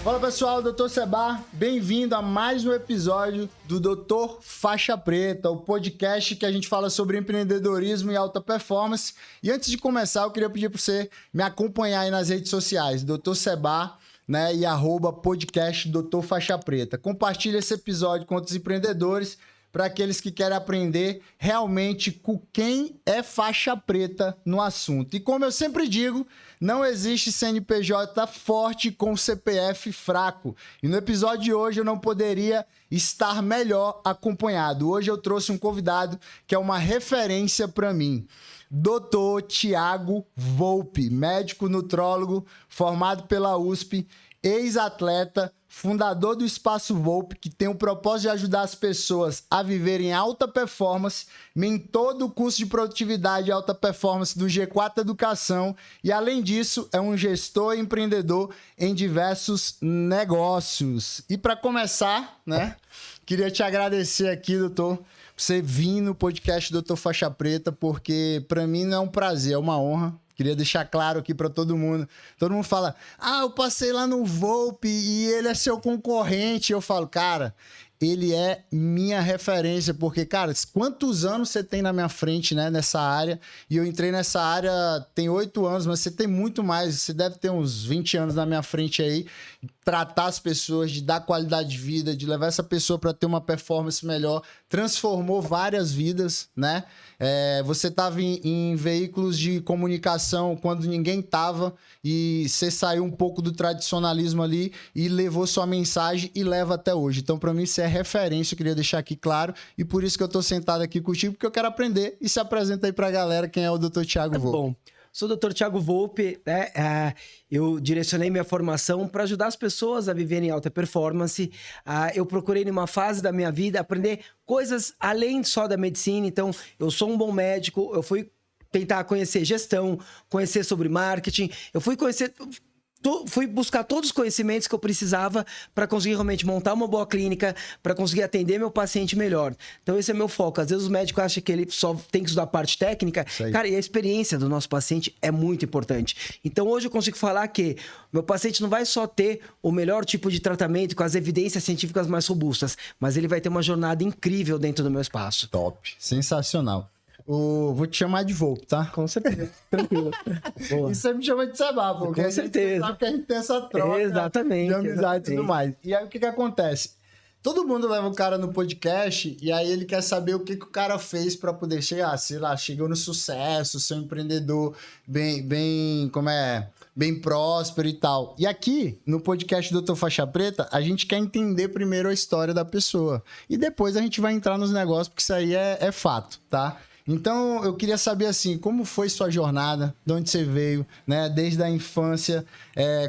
Fala pessoal, Dr. Seba, bem-vindo a mais um episódio do Dr. Faixa Preta, o podcast que a gente fala sobre empreendedorismo e alta performance. E antes de começar, eu queria pedir para você me acompanhar aí nas redes sociais, Dr. Seba, né, e @podcast Dr. Faixa Preta. Compartilhe esse episódio com outros empreendedores para aqueles que querem aprender realmente com quem é faixa preta no assunto. E como eu sempre digo, não existe CNPJ forte com CPF fraco. E no episódio de hoje eu não poderia estar melhor acompanhado. Hoje eu trouxe um convidado que é uma referência para mim. Dr. Thiago Volpe, médico nutrólogo, formado pela USP, ex-atleta, fundador do Espaço Volpe, que tem o propósito de ajudar as pessoas a viverem alta performance, mentor do curso de produtividade e alta performance do G4 Educação e, além disso, é um gestor e empreendedor em diversos negócios. E para começar, né, queria te agradecer aqui, doutor, por você vir no podcast Dr. Faixa Preta, porque para mim não é um prazer, é uma honra. Queria deixar claro aqui para todo mundo. Todo mundo fala, eu passei lá no Volpe e ele é seu concorrente. Eu falo, cara, ele é minha referência, porque, cara, quantos anos você tem na minha frente, né, nessa área? E eu entrei nessa área tem 8 anos, mas você tem muito mais. Você deve ter uns 20 anos na minha frente aí. Tratar as pessoas, de dar qualidade de vida, de levar essa pessoa para ter uma performance melhor. Transformou várias vidas, né? Você estava em veículos de comunicação quando ninguém estava e você saiu um pouco do tradicionalismo ali e levou sua mensagem e leva até hoje. Então, para mim, você é referência, eu queria deixar aqui claro, e por isso que eu tô sentado aqui contigo, porque eu quero aprender. E se apresenta aí pra galera quem é o Dr. Thiago Volpe. Bom, sou o Dr. Thiago Volpe, né? Eu direcionei minha formação para ajudar as pessoas a viverem alta performance. Eu procurei, numa fase da minha vida, aprender coisas além só da medicina. Então, eu sou um bom médico, eu fui tentar conhecer gestão, conhecer sobre marketing, eu fui buscar todos os conhecimentos que eu precisava para conseguir realmente montar uma boa clínica, para conseguir atender meu paciente melhor. Então, esse é meu foco. Às vezes os médicos acham que ele só tem que estudar a parte técnica. Cara, e a experiência do nosso paciente é muito importante. Então, hoje eu consigo falar que meu paciente não vai só ter o melhor tipo de tratamento com as evidências científicas mais robustas, mas ele vai ter uma jornada incrível dentro do meu espaço. Top. Sensacional. Vou te chamar de Volpe, tá? Com certeza. Tranquilo. Boa. E você me chama de Seba, porque com certeza. Sabe que a gente tem essa troca exatamente, de amizade e tudo mais. E aí, o que acontece? Todo mundo leva o cara no podcast e aí ele quer saber o que o cara fez para poder chegar, sei lá, chegou no sucesso, ser um empreendedor bem próspero e tal. E aqui, no podcast do Dr. Faixa Preta, a gente quer entender primeiro a história da pessoa. E depois a gente vai entrar nos negócios, porque isso aí é fato, tá? Então, eu queria saber, assim, como foi sua jornada, de onde você veio, né, desde a infância,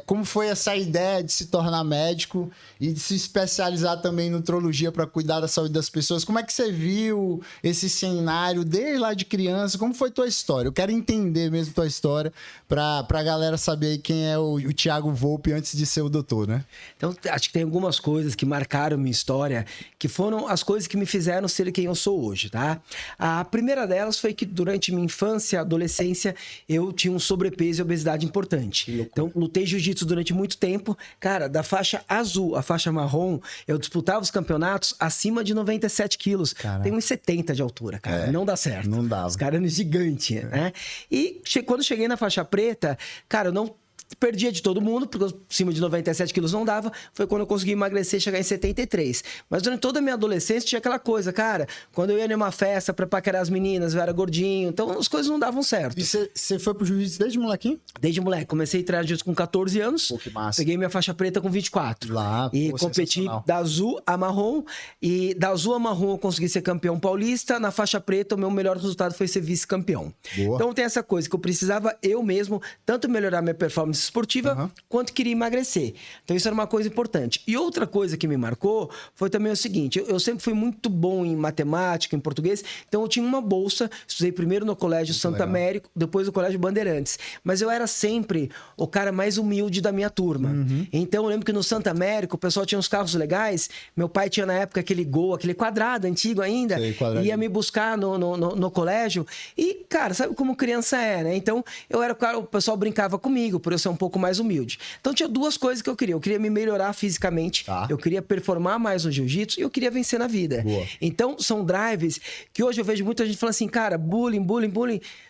como foi essa ideia de se tornar médico e de se especializar também em nutrologia para cuidar da saúde das pessoas. Como é que você viu esse cenário desde lá de criança? Como foi tua história? Eu quero entender mesmo tua história para a galera saber aí quem é o Thiago Volpe antes de ser o doutor, né? Então, acho que tem algumas coisas que marcaram minha história, que foram as coisas que me fizeram ser quem eu sou hoje, tá? A primeira delas foi que durante minha infância, adolescência, eu tinha um sobrepeso e obesidade importante. Então, lutei jiu-jitsu durante muito tempo. Cara, da faixa azul à faixa marrom, eu disputava os campeonatos acima de 97 quilos. Caraca. Tem uns 70 de altura, cara. Não dá certo. Não dá. Os caras eram gigantes, né? E quando cheguei na faixa preta, cara, eu não perdia de todo mundo, porque acima de 97 quilos não dava. Foi quando eu consegui emagrecer e chegar em 73. Mas durante toda a minha adolescência tinha aquela coisa, cara, quando eu ia numa festa pra paquerar as meninas, eu era gordinho, então as coisas não davam certo. E você foi pro jiu-jitsu desde molequinho? Desde moleque. Comecei a treinar jiu-jitsu com 14 anos. Pô, que massa. Peguei minha faixa preta com 24. Lá, e competi da azul a marrom. E da azul a marrom eu consegui ser campeão paulista. Na faixa preta, o meu melhor resultado foi ser vice-campeão. Então tem essa coisa que eu precisava eu mesmo tanto melhorar minha performance performance esportiva, quanto queria emagrecer. Então isso era uma coisa importante. E outra coisa que me marcou foi também o seguinte, eu sempre fui muito bom em matemática, em português, então eu tinha uma bolsa, estudei primeiro no Colégio Santo Américo, depois no Colégio Bandeirantes. Mas eu era sempre o cara mais humilde da minha turma. Então eu lembro que no Santo Américo o pessoal tinha uns carros legais, meu pai tinha na época aquele Gol, aquele quadrado antigo ainda, ia me buscar no colégio. E, cara, sabe como criança é, né? Então eu era o cara, o pessoal brincava comigo, por eu ser um pouco mais humilde. Então tinha duas coisas que eu queria. Eu queria me melhorar fisicamente, eu queria performar mais no jiu-jitsu e eu queria vencer na vida. Então são drives que hoje eu vejo muita gente falando assim, cara, bullying.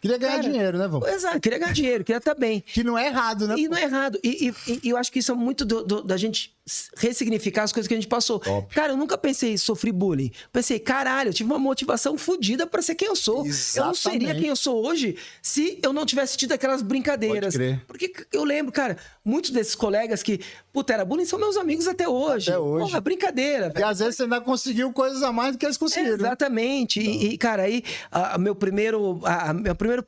Queria ganhar dinheiro, né, vô? Exato, queria ganhar dinheiro, queria estar bem. Que não é errado, né? E não é errado. E eu acho que isso é muito da gente ressignificar as coisas que a gente passou. Cara, eu nunca pensei sofri bullying. Pensei, caralho, eu tive uma motivação fodida pra ser quem eu sou. Exatamente. Eu não seria quem eu sou hoje se eu não tivesse tido aquelas brincadeiras. Pode crer. Porque eu lembro, cara, muitos desses colegas que, puta, era bullying, são meus amigos até hoje. Até hoje. Porra, brincadeira. E às vezes você ainda conseguiu coisas a mais do que eles conseguiram. Exatamente. E, cara, aí meu primeiro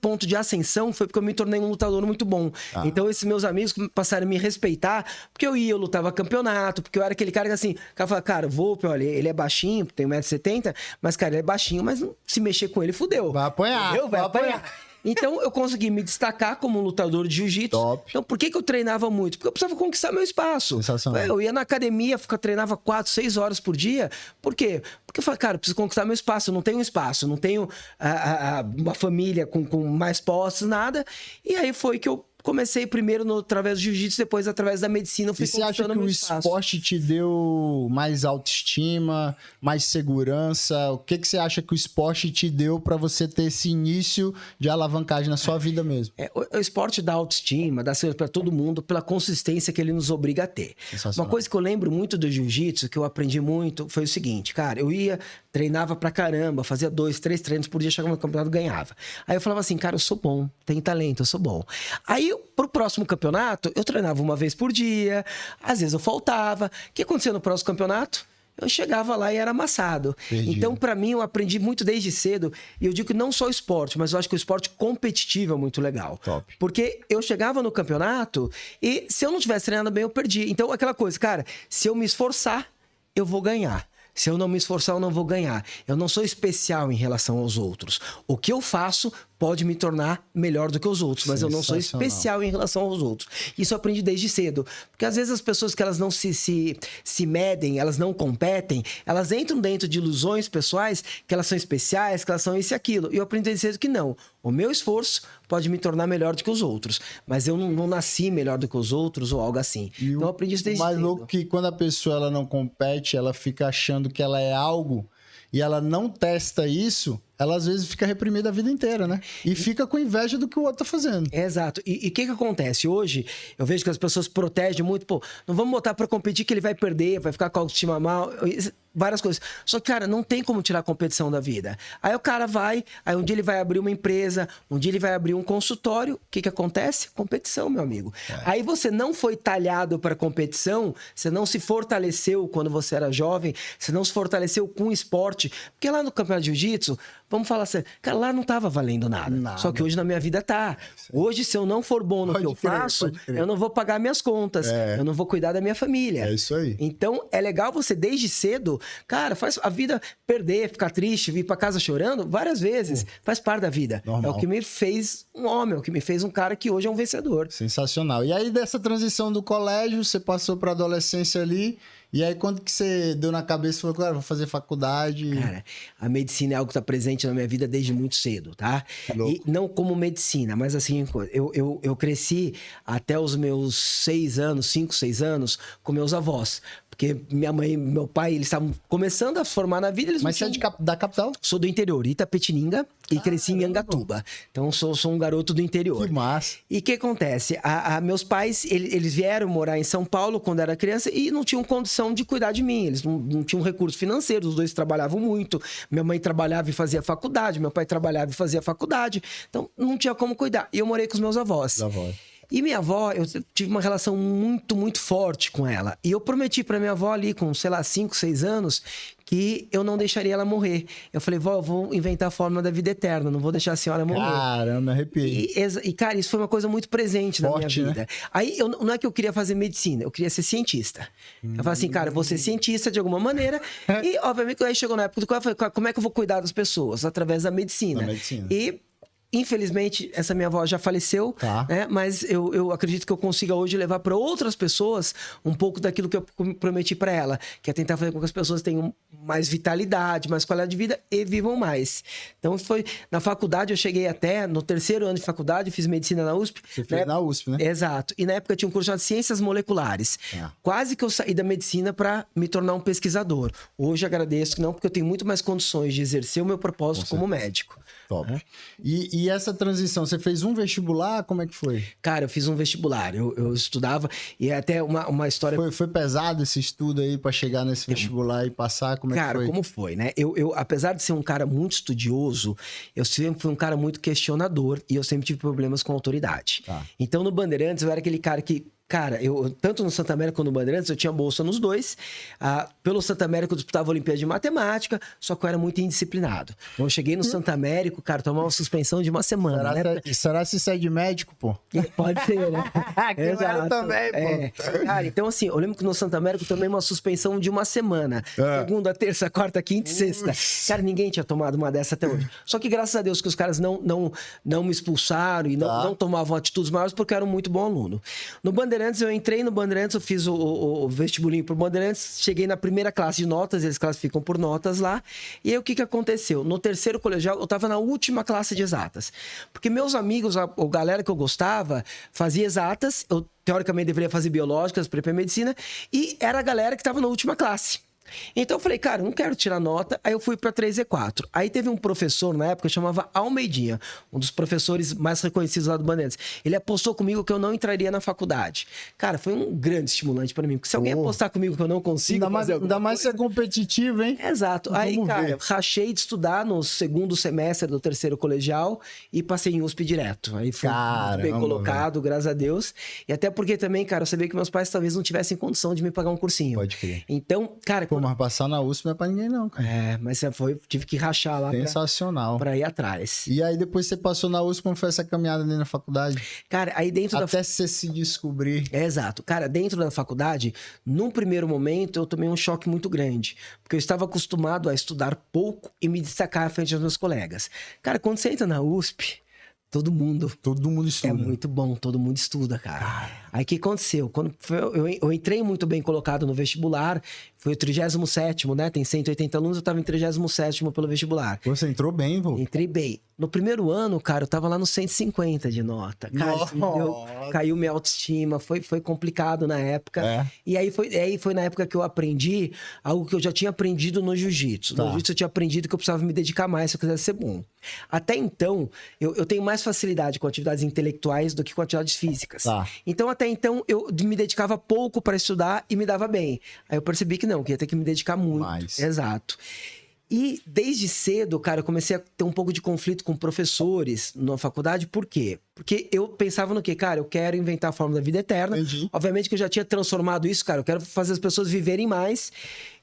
ponto de ascensão foi porque eu me tornei um lutador muito bom. Então, esses meus amigos passaram a me respeitar, porque eu lutava campeonato, porque eu era aquele cara que assim, o cara fala, cara, o Volpe, olha, ele é baixinho, tem 1,70 m, mas, cara, ele é baixinho, mas se mexer com ele, fudeu. Vai apanhar. Entendeu? Vai apanhar. Então, eu consegui me destacar como um lutador de jiu-jitsu. Então, por que eu treinava muito? Porque eu precisava conquistar meu espaço. Sensacional. Eu ia na academia, treinava 4, 6 horas por dia. Por quê? Porque eu falei, cara, eu preciso conquistar meu espaço. Eu não tenho espaço, não tenho uma família com mais posses, nada. E aí foi que eu comecei primeiro através do jiu-jitsu, depois através da medicina. Eu fui e você acha que o esporte te deu mais autoestima, mais segurança? O que você acha que o esporte te deu para você ter esse início de alavancagem na sua vida mesmo? O esporte dá autoestima, dá segurança para todo mundo, pela consistência que ele nos obriga a ter. Uma coisa que eu lembro muito do jiu-jitsu, que eu aprendi muito, foi o seguinte, cara, eu ia, treinava pra caramba, fazia 2, 3 treinos por dia, chegava no campeonato, ganhava. Aí eu falava assim, cara, eu sou bom, tenho talento, eu sou bom. Aí, pro próximo campeonato, eu treinava uma vez por dia, às vezes eu faltava. O que acontecia no próximo campeonato? Eu chegava lá e era amassado. Perdido. Então, para mim, eu aprendi muito desde cedo. E eu digo que não só o esporte, mas eu acho que o esporte competitivo é muito legal. Top. Porque eu chegava no campeonato e se eu não tivesse treinado bem, eu perdi. Então, aquela coisa, cara, se eu me esforçar, eu vou ganhar. Se eu não me esforçar, eu não vou ganhar. Eu não sou especial em relação aos outros. O que eu faço pode me tornar melhor do que os outros, mas eu não sou especial em relação aos outros. Isso eu aprendi desde cedo. Porque às vezes as pessoas que elas não se medem, elas não competem, elas entram dentro de ilusões pessoais que elas são especiais, que elas são isso e aquilo. E eu aprendi desde cedo que não. O meu esforço pode me tornar melhor do que os outros, mas eu não nasci melhor do que os outros ou algo assim. Então eu aprendi isso desde cedo. Mais louco que quando a pessoa ela não compete, ela fica achando que ela é algo e ela não testa isso, ela às vezes fica reprimida a vida inteira, né? E fica com inveja do que o outro tá fazendo. Exato. E o que acontece? Hoje, eu vejo que as pessoas protegem muito, pô, não vamos botar pra competir que ele vai perder, vai ficar com a autoestima mal, várias coisas. Só que, cara, não tem como tirar a competição da vida. Aí o cara vai, aí um dia ele vai abrir uma empresa, um dia ele vai abrir um consultório, o que acontece? Competição, meu amigo. Aí você não foi talhado para competição, você não se fortaleceu quando você era jovem, você não se fortaleceu com o esporte, porque lá no campeonato de jiu-jitsu, vamos falar assim, cara, lá não tava valendo nada. Só que hoje na minha vida tá. Hoje, se eu não for bom no que eu faço, eu não vou pagar minhas contas, eu não vou cuidar da minha família. É isso aí. Então, é legal você, desde cedo, cara, faz a vida perder, ficar triste, vir pra casa chorando, várias vezes. Faz parte da vida. Normal. É o que me fez um homem, é o que me fez um cara que hoje é um vencedor. Sensacional. E aí, dessa transição do colégio, você passou pra adolescência ali. E aí, quando que você deu na cabeça e falou, cara, vou fazer faculdade? Cara, a medicina é algo que está presente na minha vida desde muito cedo, tá? E não como medicina, mas assim, eu cresci até os meus 6 anos, 5, 6 anos, com meus avós. Porque minha mãe e meu pai, eles estavam começando a se formar na vida. Mas você é da capital? Sou do interior, Itapetininga, e cresci em Angatuba. Então, sou um garoto do interior. Que massa. E o que acontece? Meus pais, eles vieram morar em São Paulo quando era criança e não tinham condição de cuidar de mim. Eles não tinham recursos financeiros, os dois trabalhavam muito. Minha mãe trabalhava e fazia faculdade, meu pai trabalhava e fazia faculdade. Então, não tinha como cuidar. E eu morei com os meus avós. E minha avó, eu tive uma relação muito, muito forte com ela. E eu prometi pra minha avó ali, com, sei lá, 5, 6 anos, que eu não deixaria ela morrer. Eu falei, vó, eu vou inventar a fórmula da vida eterna, não vou deixar a senhora morrer. Caramba, arrepiei. E, cara, isso foi uma coisa muito presente Forte, na minha vida. né? Aí, não é que eu queria fazer medicina, eu queria ser cientista. Eu falei assim, cara, eu vou ser cientista de alguma maneira. E, obviamente, aí chegou na época do qual eu falei, como é que eu vou cuidar das pessoas? Através da medicina. Da medicina. E... infelizmente, essa minha avó já faleceu, Tá. né? Mas eu acredito que eu consiga hoje levar para outras pessoas um pouco daquilo que eu prometi para ela, que é tentar fazer com que as pessoas tenham mais vitalidade, mais qualidade de vida e vivam mais. Então, foi na faculdade, eu cheguei até no 3º ano de faculdade, fiz medicina na USP. Você fez na USP, né? Exato. E na época tinha um curso chamado Ciências Moleculares. Quase que eu saí da medicina para me tornar um pesquisador. Hoje agradeço que não, porque eu tenho muito mais condições de exercer o meu propósito como médico. Top. E essa transição, você fez um vestibular? Como é que foi? Cara, eu fiz um vestibular, eu estudava e é até uma história... Foi pesado esse estudo aí pra chegar nesse vestibular e passar? Como é que Cara, foi? como foi, né? Eu, apesar de ser um cara muito estudioso, eu sempre fui um cara muito questionador e eu sempre tive problemas com autoridade. Tá. Então, no Bandeirantes, eu era aquele cara que... Cara, eu tanto no Santa América quanto no Bandeirantes, eu tinha bolsa nos dois. Pelo Santa América, eu disputava a Olimpíada de Matemática, só que eu era muito indisciplinado. Então, eu cheguei no Santa América, cara, tomava uma suspensão de uma semana, Será se sai de médico, pô? Pode ser, né? Que eu era também, pô. Cara, então assim, eu lembro que no Santa América eu tomei uma suspensão de uma semana. Segunda, terça, quarta, quinta e sexta. Cara, ninguém tinha tomado uma dessa até hoje. Só que graças a Deus que os caras não me expulsaram e não tomavam atitudes maiores porque eu era um muito bom aluno. No Bandeirantes, eu entrei no Bandeirantes, eu fiz o vestibulinho pro Bandeirantes, cheguei na primeira classe de notas, eles classificam por notas lá. E aí o que aconteceu? No 3º colegial, eu tava na última classe de exatas. Porque meus amigos, a galera que eu gostava, fazia exatas, eu teoricamente deveria fazer biológicas, prepa medicina, e era a galera que tava na última classe. Então eu falei, cara, não quero tirar nota. Aí eu fui para 3E4. Aí teve um professor na época, chamava Almeidinha, um dos professores mais reconhecidos lá do Bandeirantes. Ele apostou comigo que eu não entraria na faculdade. Cara, foi um grande estimulante para mim, porque se alguém apostar comigo que eu não consigo Ainda mais ser competitivo, hein? Exato. Aí, cara, eu rachei de estudar no 2º semestre do 3º colegial e passei em USP direto. Aí fui muito bem colocado, graças a Deus. E até porque também, cara, eu sabia que meus pais talvez não tivessem condição de me pagar um cursinho. Pode crer. Então, cara... Pô, mas passar na USP não é pra ninguém, não, cara. mas tive que rachar lá Sensacional. pra ir atrás. E aí, depois você passou na USP, como foi essa caminhada ali na faculdade? Cara, aí dentro Até você se descobrir. Exato. Cara, dentro da faculdade, num primeiro momento, eu tomei um choque muito grande. Porque eu estava acostumado a estudar pouco e me destacar à frente dos meus colegas. Cara, quando você entra na USP... Todo mundo estuda. É muito bom, todo mundo estuda, cara. Aí o que aconteceu? Quando eu entrei muito bem colocado no vestibular, foi o 37º, né? Tem 180 alunos, eu tava em 37º pelo vestibular. Você entrou bem, vô? Entrei bem. No primeiro ano, cara, eu tava lá no 150 de nota. Cara, caiu minha autoestima, foi complicado na época. E aí foi na época que eu aprendi algo que eu já tinha aprendido no jiu-jitsu. No jiu-jitsu eu tinha aprendido que eu precisava me dedicar mais se eu quisesse ser bom. Até então, eu tenho mais facilidade com atividades intelectuais do que com atividades físicas. Então, até então, eu me dedicava pouco para estudar e me dava bem. Aí eu percebi que não, que ia ter que me dedicar muito. Exato. E desde cedo, cara, eu comecei a ter um pouco de conflito com professores na faculdade. Por quê? Porque eu pensava no quê? Cara, eu quero inventar a fórmula da vida eterna. Obviamente que eu já tinha transformado isso, cara. Eu quero fazer as pessoas viverem mais.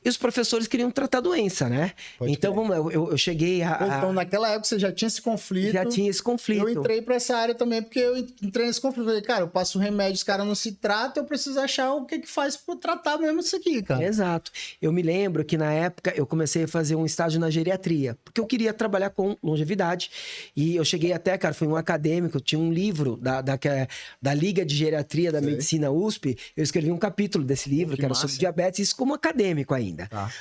E os professores queriam tratar a doença, né? Então, vamos lá, eu cheguei Então, naquela época, você já tinha esse conflito. Já tinha esse conflito. Eu entrei pra essa área também, porque eu entrei nesse conflito. Falei, cara, eu passo remédio, os caras não se tratam, eu preciso achar o que faz pra tratar mesmo isso aqui, cara. Exato. Eu me lembro que, na época, eu comecei a fazer um estágio na geriatria, porque eu queria trabalhar com longevidade. E eu cheguei até, cara, fui um acadêmico, tinha um livro da Liga de Geriatria da Medicina USP, eu escrevi um capítulo desse livro, que era sobre diabetes, isso como acadêmico ainda.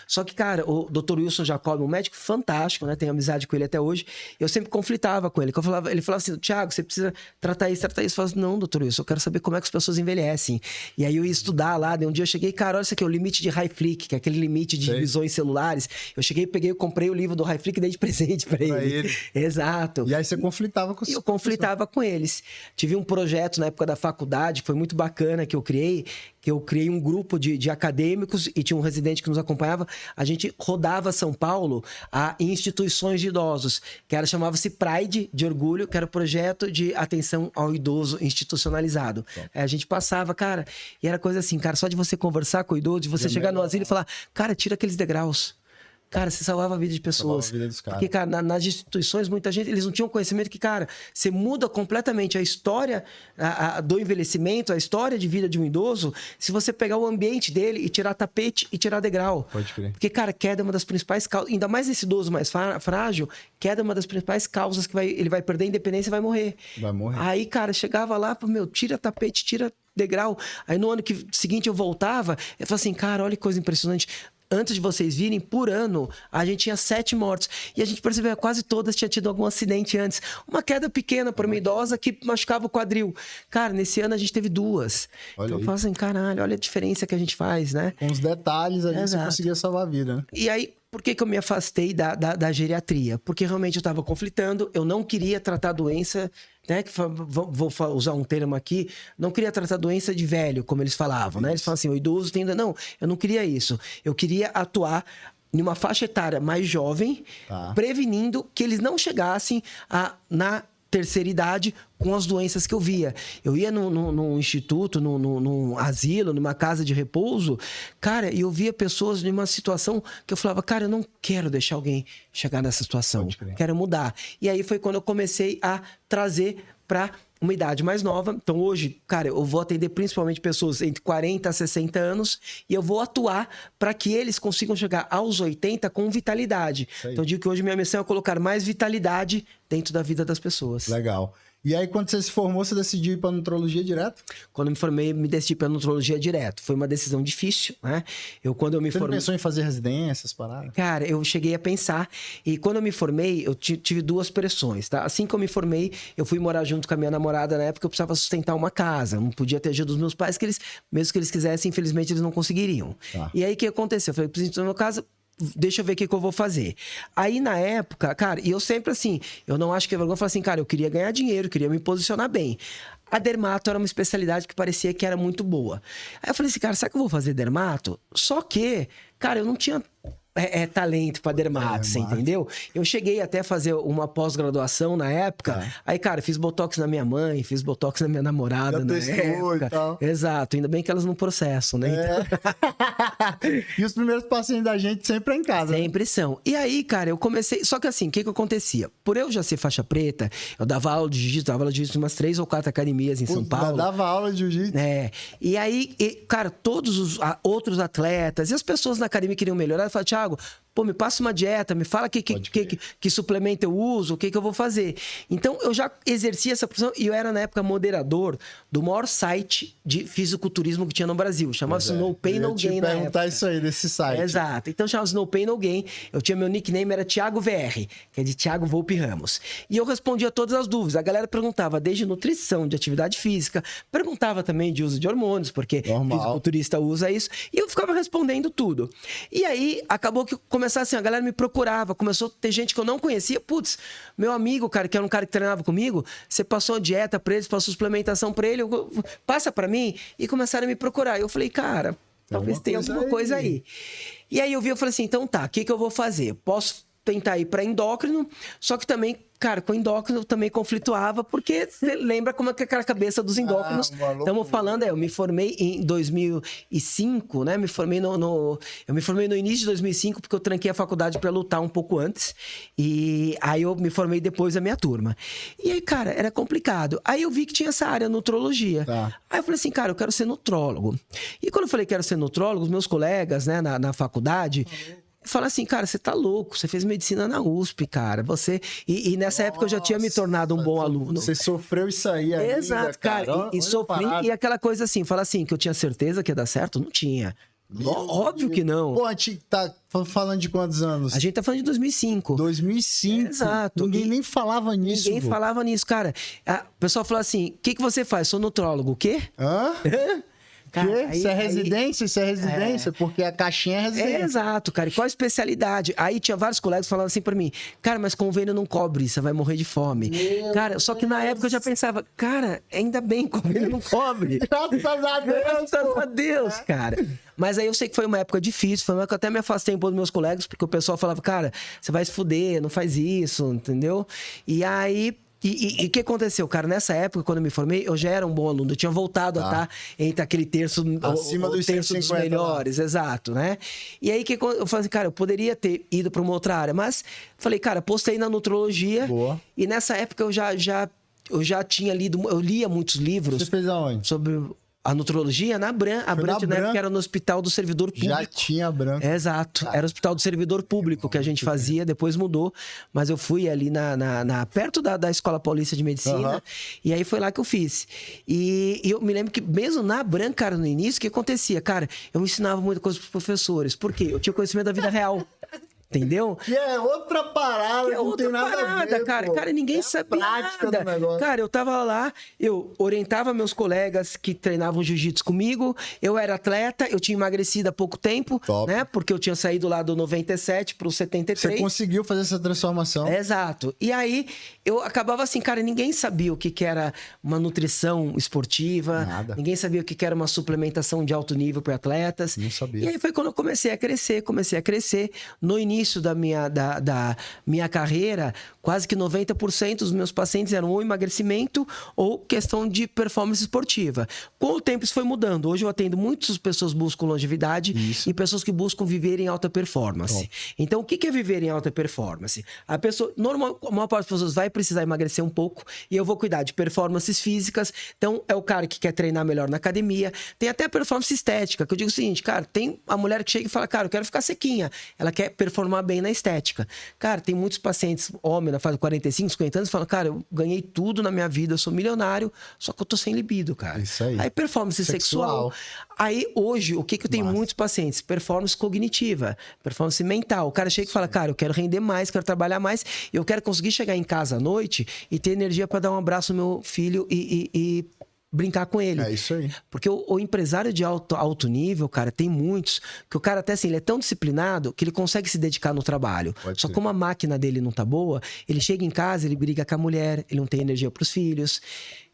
Só que, cara, o Dr. Wilson Jacob, um médico fantástico, né? Tenho amizade com ele até hoje. Eu sempre conflitava com ele. Ele falava assim, Thiago, você precisa tratar isso. Eu falava assim, não, Dr. Wilson, eu quero saber como é que as pessoas envelhecem. E aí eu ia estudar lá, daí um dia eu cheguei, cara, olha isso aqui, é o limite de Hayflick, que é aquele limite de divisões celulares. Eu cheguei, eu comprei o livro do Hayflick e dei de presente pra ele. Exato. E aí você conflitava com Eu conflitava com ele. eles. Tive um projeto na época da faculdade, que foi muito bacana, que eu criei um grupo de acadêmicos e tinha um residente que nos acompanhava. A gente rodava São Paulo em instituições de idosos, chamava-se Pride, de orgulho, que era o projeto de atenção ao idoso institucionalizado. A gente passava, cara, e era coisa assim, cara, só de você conversar com o idoso, de você chegar no asilo e falar, cara, tira aqueles degraus. Cara, você salvava a vida de pessoas. Salvava a vida dos caras. Porque, cara, nas instituições, muita gente, eles não tinham conhecimento que, cara, você muda completamente a história do envelhecimento, a história de vida de um idoso, se você pegar o ambiente dele e tirar tapete e tirar degrau. Pode crer. Porque, cara, queda é uma das principais causas, ainda mais esse idoso mais frágil, queda é uma das principais causas que ele vai perder a independência e vai morrer. Vai morrer. Aí, cara, chegava lá, tira tapete, tira degrau. Aí no ano seguinte eu voltava, eu falava assim, cara, olha que coisa impressionante. Antes de vocês virem, por ano, a gente tinha 7 mortos. E a gente percebeu que quase todas tinham tido algum acidente antes. Uma queda pequena para uma idosa que machucava o quadril. Cara, nesse ano a gente teve 2. Olha então aí. eu falo assim, caralho, olha a diferença que a gente faz, né? Com os detalhes ali, você conseguia salvar a vida, né? E aí, por que eu me afastei da geriatria? Porque realmente eu estava conflitando, eu não queria tratar a doença, né? Vou usar um termo aqui, não queria tratar a doença de velho, como eles falavam, né? Eles falam assim, o idoso tem... Não, eu não queria isso. Eu queria atuar em uma faixa etária mais jovem, prevenindo que eles não chegassem na terceira idade com as doenças que eu via. Eu ia num instituto, num asilo, numa casa de repouso, cara, e eu via pessoas numa situação que eu falava, cara, eu não quero deixar alguém chegar nessa situação, quero mudar. E aí foi quando eu comecei a trazer para uma idade mais nova. Então hoje, cara, eu vou atender principalmente pessoas entre 40 a 60 anos e eu vou atuar para que eles consigam chegar aos 80 com vitalidade. Então eu digo que hoje minha missão é colocar mais vitalidade dentro da vida das pessoas. Legal. E aí, quando você se formou, você decidiu ir para nutrologia direto? Quando eu me formei, me decidi para nutrologia direto. Foi uma decisão difícil, né? Quando eu me formei... Você não pensou em fazer residências, paradas? Cara, eu cheguei a pensar. E quando eu me formei, eu tive 2 pressões, tá? Assim que eu me formei, eu fui morar junto com a minha namorada. Na época, eu precisava sustentar uma casa. Eu não podia ter ajuda dos meus pais, que mesmo que eles quisessem, infelizmente, eles não conseguiriam. E aí, o que aconteceu? Eu falei, preciso ter uma casa... Deixa eu ver o que eu vou fazer. Aí, na época, cara, e eu sempre assim, eu não acho que é vergonha, eu falei assim, cara, eu queria ganhar dinheiro, queria me posicionar bem. A dermato era uma especialidade que parecia que era muito boa. Aí eu falei assim, cara, será que eu vou fazer dermato? Só que, cara, eu não tinha talento para dermato, você entendeu? Eu cheguei até a fazer uma pós-graduação na época. Aí, cara, fiz botox na minha mãe, fiz botox na minha namorada na época. E tal. Exato, ainda bem que elas não processam, né? E os primeiros pacientes da gente sempre é em casa. Sempre são. E aí, cara, eu comecei... Só que assim, o que acontecia? Por eu já ser faixa preta, eu dava aula de jiu-jitsu, em umas 3 ou 4 academias em São Paulo. Dava aula de jiu-jitsu. E aí, cara, todos os outros atletas e as pessoas na academia queriam melhorar. Eu falava, Thiago, pô, me passa uma dieta, me fala que suplemento eu uso, o que eu vou fazer. Então, eu já exercia essa profissão e eu era, na época, moderador do maior site de fisiculturismo que tinha no Brasil. Chamava-se No Pain No Gain na época. Perguntar isso aí, desse site. Exato. Então, chamava-se No Pain No Gain. Eu tinha meu nickname, era Thiago VR, que é de Thiago Volpe Ramos. E eu respondia todas as dúvidas. A galera perguntava desde nutrição, de atividade física, perguntava também de uso de hormônios, porque fisiculturista usa isso. E eu ficava respondendo tudo. E aí, acabou que começasse assim, a galera me procurava, começou a ter gente que eu não conhecia. Putz, meu amigo, cara, que era um cara que treinava comigo, você passou a dieta pra eles, passou suplementação pra ele, passa pra mim, e começaram a me procurar. Eu falei, cara, talvez tenha alguma coisa aí. E aí eu falei assim, então tá, o que eu vou fazer? Posso tentar ir pra endócrino, só que também, cara, com endócrino eu também conflituava, porque você lembra como é que é aquela cabeça dos endócrinos. Estamos falando, eu me formei em 2005, né? Eu me formei no início de 2005, porque eu tranquei a faculdade para lutar um pouco antes. E aí eu me formei depois da minha turma. E aí, cara, era complicado. Aí eu vi que tinha essa área, nutrologia. Aí eu falei assim, cara, eu quero ser nutrólogo. E quando eu falei que quero ser nutrólogo, os meus colegas, né, na faculdade... Fala assim, cara, você tá louco, você fez medicina na USP, cara, você... E nessa época eu já tinha me tornado um bom aluno. Você sofreu isso aí ainda, exato, cara. E sofri, e aquela coisa assim, fala assim, que eu tinha certeza que ia dar certo? Não tinha. Óbvio que não. Pô, a gente tá falando de quantos anos? A gente tá falando de 2005. 2005? Exato. Ninguém nem falava nisso. Ninguém falava nisso, cara. O pessoal falou assim, o que você faz? Sou nutrólogo. O quê? Hã? Que? Isso é residência? Isso é residência? Porque a caixinha é residência. Exato, cara. E qual a especialidade? Aí tinha vários colegas falando assim pra mim, cara, mas convênio não cobre, você vai morrer de fome. Cara, só que na época eu já pensava, cara, ainda bem, convênio não cobre. Graças a Deus! Graças a Deus, cara. Mas aí eu sei que foi uma época difícil, foi uma época que eu até me afastei um pouco dos meus colegas, porque o pessoal falava, cara, você vai se fuder, não faz isso, entendeu? E aí... E o que aconteceu, cara? Nessa época, quando eu me formei, eu já era um bom aluno. Eu tinha voltado a estar entre aquele terço... Acima dos terço dos melhores, exato, né? E aí, eu falei assim, cara, eu poderia ter ido para uma outra área. Mas, falei, cara, postei na nutrologia. Boa. E nessa época, eu já tinha lido... Eu lia muitos livros... Você fez aonde? Sobre... A nutrologia na Abram. A Abram, na época, era no Hospital do Servidor Público. Já tinha Abram. Exato. Era o Hospital do Servidor Público que a gente fazia, depois mudou. Mas eu fui ali perto da Escola Paulista de Medicina. E aí foi lá que eu fiz. E eu me lembro que mesmo na Abram, cara, no início, o que acontecia? Cara, eu ensinava muita coisa pros professores. Por quê? Eu tinha conhecimento da vida real. Entendeu? Que é outra parada, que não tem nada a ver, cara. pô. Cara, ninguém sabia nada. Cara, eu tava lá, eu orientava meus colegas que treinavam jiu-jitsu comigo, eu era atleta, eu tinha emagrecido há pouco tempo, né? Porque eu tinha saído lá do 97 pro 73. Você conseguiu fazer essa transformação. Exato. E aí, eu acabava assim, cara, ninguém sabia o que era uma nutrição esportiva, nada. Ninguém sabia o que era uma suplementação de alto nível para atletas. Não sabia. E aí foi quando eu comecei a crescer. No início da minha carreira, quase que 90% dos meus pacientes eram ou emagrecimento ou questão de performance esportiva. Com o tempo isso foi mudando. Hoje eu atendo muitas pessoas que buscam longevidade e pessoas que buscam viver em alta performance. Então, o que é viver em alta performance? A pessoa, a maior parte das pessoas vai precisar emagrecer um pouco e eu vou cuidar de performances físicas. Então, é o cara que quer treinar melhor na academia. Tem até a performance estética, que eu digo o seguinte, cara, tem a mulher que chega e fala, cara, eu quero ficar sequinha. Ela quer performar bem na estética. Cara, tem muitos pacientes, homens, na fase de 45, 50 anos, falam, cara, eu ganhei tudo na minha vida, eu sou milionário, só que eu tô sem libido, cara. Isso aí. Aí performance sexual. Aí, hoje, o que eu tenho muitos pacientes? Performance cognitiva, performance mental. O cara chega e fala, cara, eu quero render mais, quero trabalhar mais, eu quero conseguir chegar em casa à noite e ter energia para dar um abraço ao meu filho e brincar com ele. É isso aí. Porque o empresário de alto nível, cara, tem muitos, que o cara até assim, ele é tão disciplinado que ele consegue se dedicar no trabalho. Só como a máquina dele não tá boa, ele chega em casa, ele briga com a mulher, ele não tem energia pros filhos.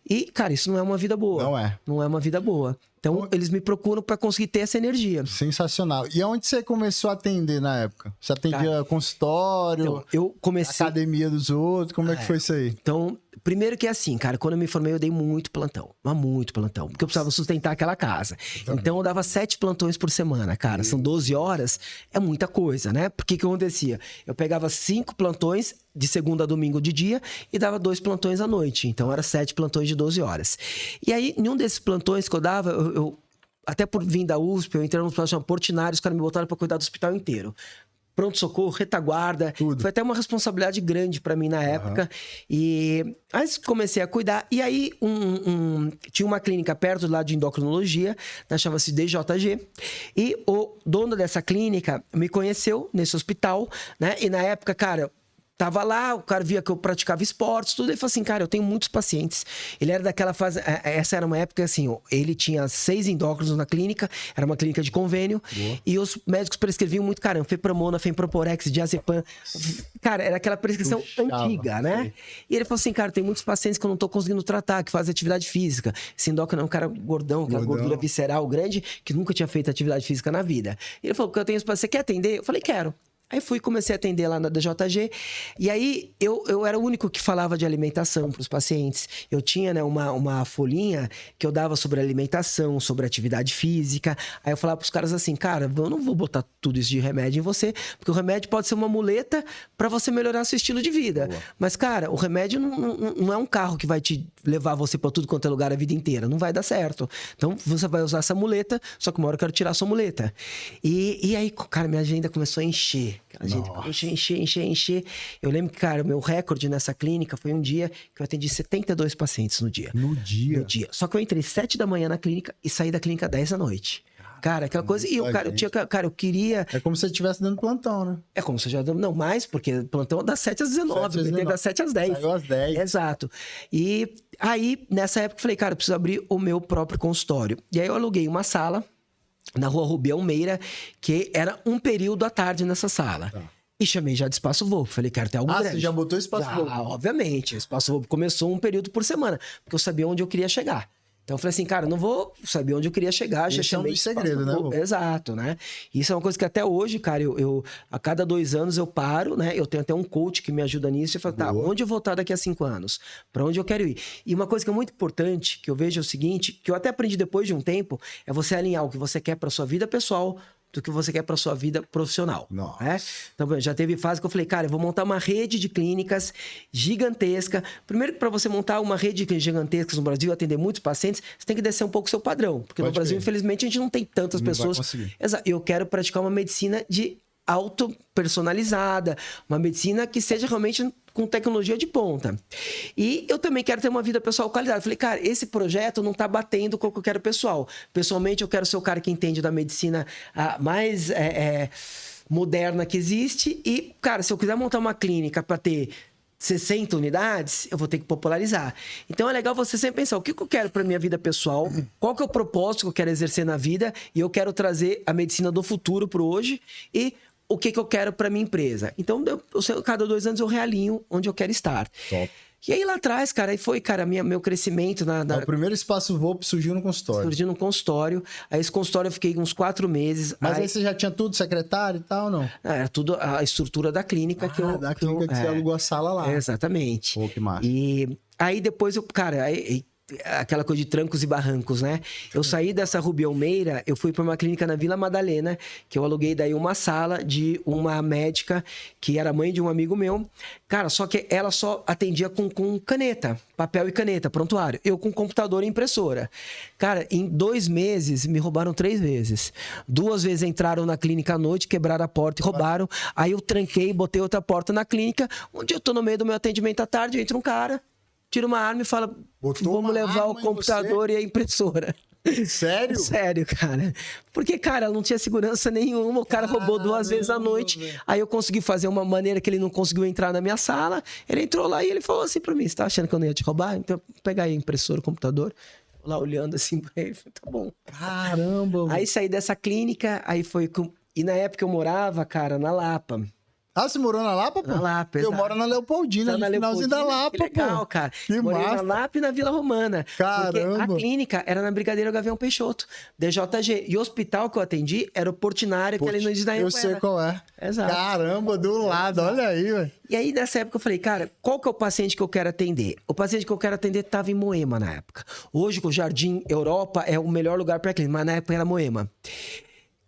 E, cara, isso não é uma vida boa. Não é. Não é uma vida boa. Então, eles me procuram para conseguir ter essa energia. Sensacional. E aonde você começou a atender na época? Você atendia consultório? Então, eu comecei... Academia dos outros? Como é que foi isso aí? Então, primeiro que é assim, cara, quando eu me formei, eu dei muito plantão. Mas muito plantão. Porque eu precisava sustentar aquela casa. Então, eu dava 7 plantões por semana, cara. São 12 horas. É muita coisa, né? Porque o que acontecia? Eu pegava 5 plantões de segunda a domingo de dia e dava 2 plantões à noite. Então, era 7 plantões de 12 horas. E aí, em um desses plantões que eu dava, até por vir da USP, eu entrei no hospital chamado Portinari, os caras me botaram para cuidar do hospital inteiro. Pronto-socorro, retaguarda. Tudo. Foi até uma responsabilidade grande para mim na época. E aí comecei a cuidar. E aí tinha uma clínica perto lá de endocrinologia, né, chama-se DJG. E o dono dessa clínica me conheceu nesse hospital, né? E na época, cara... Tava lá, o cara via que eu praticava esportes, tudo. Ele falou assim, cara, eu tenho muitos pacientes. Ele era daquela fase... Essa era uma época, assim, ele tinha 6 endócrinos na clínica, era uma clínica de convênio. Boa. E os médicos prescreviam muito, cara, Fepramona, Femproporex, Diazepam. Cara, era aquela prescrição antiga, né? Sim. E ele falou assim, cara, tem muitos pacientes que eu não tô conseguindo tratar, que fazem atividade física. Esse endócrino é um cara gordão, aquela gordura visceral grande, que nunca tinha feito atividade física na vida. E ele falou, eu tenho esse paciente, você quer atender? Eu falei, quero. Aí comecei a atender lá na DJG. E aí, eu era o único que falava de alimentação para os pacientes. Eu tinha, né, uma folhinha que eu dava sobre alimentação, sobre atividade física. Aí eu falava para os caras assim, cara, eu não vou botar tudo isso de remédio em você, porque o remédio pode ser uma muleta para você melhorar seu estilo de vida. Boa. Mas, cara, o remédio não é um carro que vai te levar você para tudo quanto é lugar a vida inteira. Não vai dar certo. Então, você vai usar essa muleta, só que uma hora eu quero tirar a sua muleta. E aí, cara, minha agenda começou a encher. A gente encher. Eu lembro que, cara, o meu recorde nessa clínica foi um dia que eu atendi 72 pacientes no dia. No dia? Só que eu entrei 7 da manhã na clínica e saí da clínica 10 da noite. Cara, aquela coisa. E eu queria. É como se você estivesse dando plantão, né? É como se eu já. Não, mais, porque plantão é das 7 às 19, tem das 7 às 10. Saiu às 10. Exato. E aí, nessa época, eu falei, cara, eu preciso abrir o meu próprio consultório. E aí eu aluguei uma sala na rua Rubião Meira, que era um período à tarde nessa sala. Tá. E chamei já de Espaço Volpe. Falei, cara, tem algo grande. Você já botou Espaço Volpe? Obviamente. O Espaço Volpe começou um período por semana, porque eu sabia onde eu queria chegar. Então eu falei assim, cara, eu não vou saber onde eu queria chegar. Já chamei de segredo, né? Exato, né? Isso é uma coisa que até hoje, cara, eu a cada 2 anos eu paro, né? Eu tenho até um coach que me ajuda nisso e falo, tá, onde eu vou estar daqui a 5 anos? Pra onde eu quero ir? E uma coisa que é muito importante, que eu vejo é o seguinte, que eu até aprendi depois de um tempo, é você alinhar o que você quer pra sua vida pessoal do que você quer para sua vida profissional. Né? Então, já teve fase que eu falei, cara, eu vou montar uma rede de clínicas gigantesca. Primeiro, para você montar uma rede de clínicas gigantescas no Brasil, atender muitos pacientes, você tem que descer um pouco o seu padrão. Porque no Brasil, infelizmente, a gente não tem tantas pessoas. Exato. Eu quero praticar uma medicina de auto-personalizada, uma medicina que seja realmente com tecnologia de ponta. E eu também quero ter uma vida pessoal qualidade. Eu falei, cara, esse projeto não tá batendo com o que eu quero pessoal. Pessoalmente, eu quero ser o cara que entende da medicina mais moderna que existe. E, cara, se eu quiser montar uma clínica para ter 60 unidades, eu vou ter que popularizar. Então é legal você sempre pensar o que eu quero para minha vida pessoal, qual que é o propósito que eu quero exercer na vida, e eu quero trazer a medicina do futuro para hoje e o que eu quero para minha empresa. Então, cada 2 anos eu realinho onde eu quero estar. Top. E aí lá atrás, cara, aí foi, cara, meu crescimento O primeiro Espaço Volpe surgiu no consultório. Surgiu no consultório. Aí esse consultório eu fiquei uns 4 meses. Mas aí você já tinha tudo, secretário e tal, não? Era tudo a estrutura da clínica que eu... Da clínica que você alugou a sala lá. Exatamente. Pô, que massa. E aí depois aquela coisa de trancos e barrancos, né? Eu saí dessa Rubião Meira, eu fui para uma clínica na Vila Madalena, que eu aluguei daí uma sala de uma médica que era mãe de um amigo meu. Cara, só que ela só atendia com caneta, papel e caneta, prontuário. Eu com computador e impressora. Cara, em 2 meses me roubaram 3 vezes. 2 vezes entraram na clínica à noite, quebraram a porta e roubaram. Aí eu tranquei, botei outra porta na clínica. Um dia eu tô no meio do meu atendimento à tarde, entra um cara, tira uma arma e fala, vamos levar o computador e a impressora. Sério? Sério, cara. Porque, cara, não tinha segurança nenhuma. O cara roubou 2 vezes à noite. Véio. Aí eu consegui fazer uma maneira que ele não conseguiu entrar na minha sala. Ele entrou lá e ele falou assim pra mim, você tá achando que eu não ia te roubar? Então, pega aí a impressora, o computador. Lá olhando assim pra ele, tá bom. Caramba! Aí saí dessa clínica, aí foi... E na época eu morava, cara, na Lapa. Ah, você morou na Lapa, pô? Na Lapa, eu moro na Leopoldina, no finalzinho da Lapa, que legal, pô. Cara. Que Morei massa. na Lapa e na Vila Romana. Caramba. Porque a clínica era na Brigadeiro Gavião Peixoto, DJG. E o hospital que eu atendi era o Portinari, que era no Isdaí. Eu sei qual é. Exato. Caramba, do lado, olha aí, velho. E aí, nessa época, eu falei, cara, qual que é o paciente que eu quero atender? O paciente que eu quero atender estava em Moema na época. Hoje, o Jardim Europa é o melhor lugar para clínica, mas na época era Moema.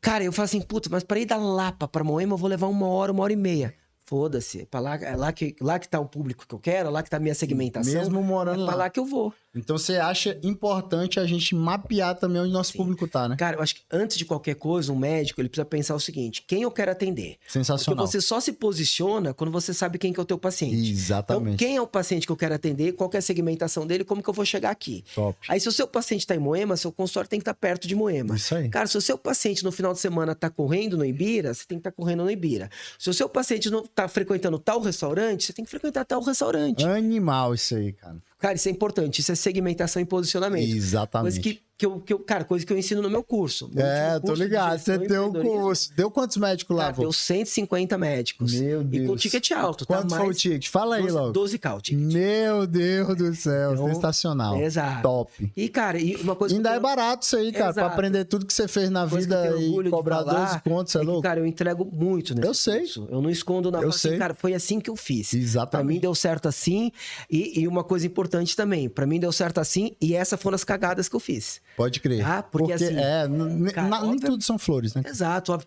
Cara, eu falei assim, puta, mas para ir da Lapa para Moema, eu vou levar 1 hora, 1 hora e meia. Foda-se, é lá que tá o público que eu quero, lá que tá a minha segmentação. Mesmo morando lá. É pra lá que eu vou. Então você acha importante a gente mapear também onde nosso público tá, né? Cara, eu acho que antes de qualquer coisa, um médico, ele precisa pensar o seguinte, quem eu quero atender? Sensacional. Porque você só se posiciona quando você sabe quem que é o teu paciente. Exatamente. Então, quem é o paciente que eu quero atender, qual que é a segmentação dele, como que eu vou chegar aqui? Top. Aí, se o seu paciente tá em Moema, seu consultório tem que estar perto de Moema. Isso aí. Cara, se o seu paciente no final de semana tá correndo no Ibira, você tem que estar correndo no Ibira. Se o seu paciente não tá frequentando tal restaurante, você tem que frequentar tal restaurante. Animal isso aí, cara. Cara, isso é importante. Isso é segmentação e posicionamento. Exatamente. Coisa que eu ensino no meu curso. Tô ligado. Você deu um curso. Deu quantos médicos lá, Deu 150 médicos. Meu Deus. E com ticket alto, tá? Quanto foi o ticket? Fala aí, logo. 12 cal ticket. Meu Deus do céu. Então, sensacional. Exato. Top. E, cara, uma coisa ainda é barato isso aí, cara. Exato. Pra aprender tudo que você fez na vida e cobrar 12 contos, é louco? Cara, eu entrego muito nesse curso. Eu não escondo nada. Eu sei. Cara, foi assim que eu fiz. Exatamente. Pra mim deu certo assim. E uma coisa importante também. Pra mim deu certo assim. E essas foram as cagadas que eu fiz. Pode crer. Ah, porque assim... nem tudo são flores, né? Exato.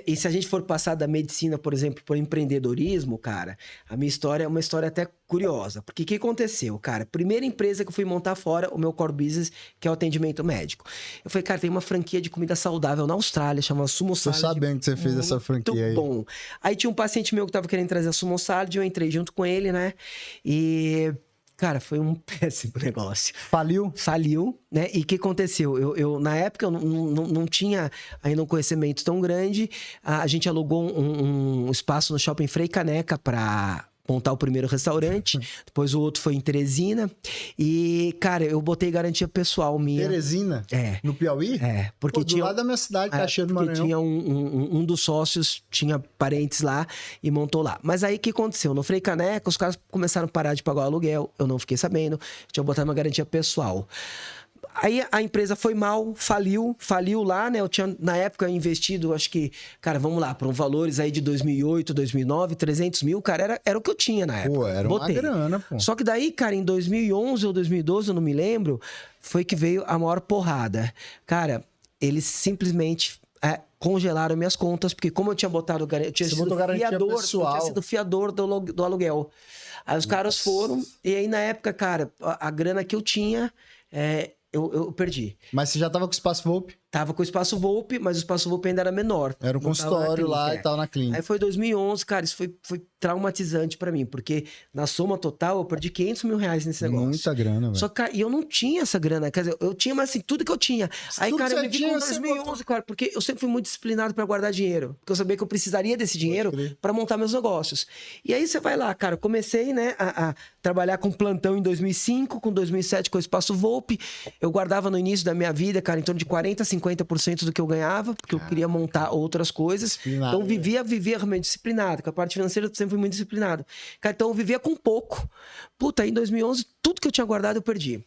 E se a gente for passar da medicina, por exemplo, por empreendedorismo, cara, a minha história é uma história até curiosa. Porque o que aconteceu, cara? Primeira empresa que eu fui montar fora, o meu core business, que é o atendimento médico. Eu falei, cara, tem uma franquia de comida saudável na Austrália, chama Sumo Salad. Tô sabendo que você fez essa franquia aí. Muito bom. Aí tinha um paciente meu que tava querendo trazer a Sumo Salad, eu entrei junto com ele, né? E Cara, foi um péssimo negócio. Faliu? Faliu, né? E o que aconteceu? Eu na época, eu não tinha ainda um conhecimento tão grande. A gente alugou um espaço no Shopping Frei Caneca para montar o primeiro restaurante. Depois o outro foi em Teresina. E, cara, eu botei garantia pessoal minha. Teresina? É. No Piauí? É, porque Pô, do tinha... lado da minha cidade, Caxias do porque Maranhão. tinha um dos sócios, tinha parentes lá e montou lá. Mas aí o que aconteceu? No Frei Caneca, os caras começaram a parar de pagar o aluguel. Eu não fiquei sabendo. Tinha botado uma garantia pessoal. Aí a empresa foi mal, faliu lá, né? Eu tinha, na época, investido, acho que, cara, vamos lá, para valores aí de 2008, 2009, 300 mil, cara, era o que eu tinha na época. Pô, era uma grana, pô. Só que daí, cara, em 2011 ou 2012, eu não me lembro, foi que veio a maior porrada. Cara, eles simplesmente congelaram minhas contas, porque como eu tinha botado garantia, eu tinha sido fiador do aluguel. Aí os caras foram, e aí na época, cara, a grana que eu tinha... Eu perdi. Mas você já tava com o Espaço Volpe? Tava com o Espaço Volpe, mas o Espaço Volpe ainda era menor. Era um consultório lá e tal na clínica. Aí foi 2011, cara, isso foi traumatizante pra mim, porque na soma total eu perdi 500 mil reais nesse negócio. Muita grana, velho. Só que, cara, e eu não tinha essa grana, quer dizer, eu tinha, mas assim, tudo que eu tinha. Aí, cara, eu me vi com 2011, cara, porque eu sempre fui muito disciplinado pra guardar dinheiro, porque eu sabia que eu precisaria desse dinheiro pra montar meus negócios. E aí você vai lá, cara, eu comecei, né, a trabalhar com plantão em 2005, com 2007 com o Espaço Volpe, eu guardava no início da minha vida, cara, em torno de 40%, 50% do que eu ganhava, porque eu queria montar outras coisas. Então, vivia realmente disciplinado. Com a parte financeira, eu sempre fui muito disciplinado. Cara, então, eu vivia com pouco. Puta, aí em 2011, tudo que eu tinha guardado, eu perdi.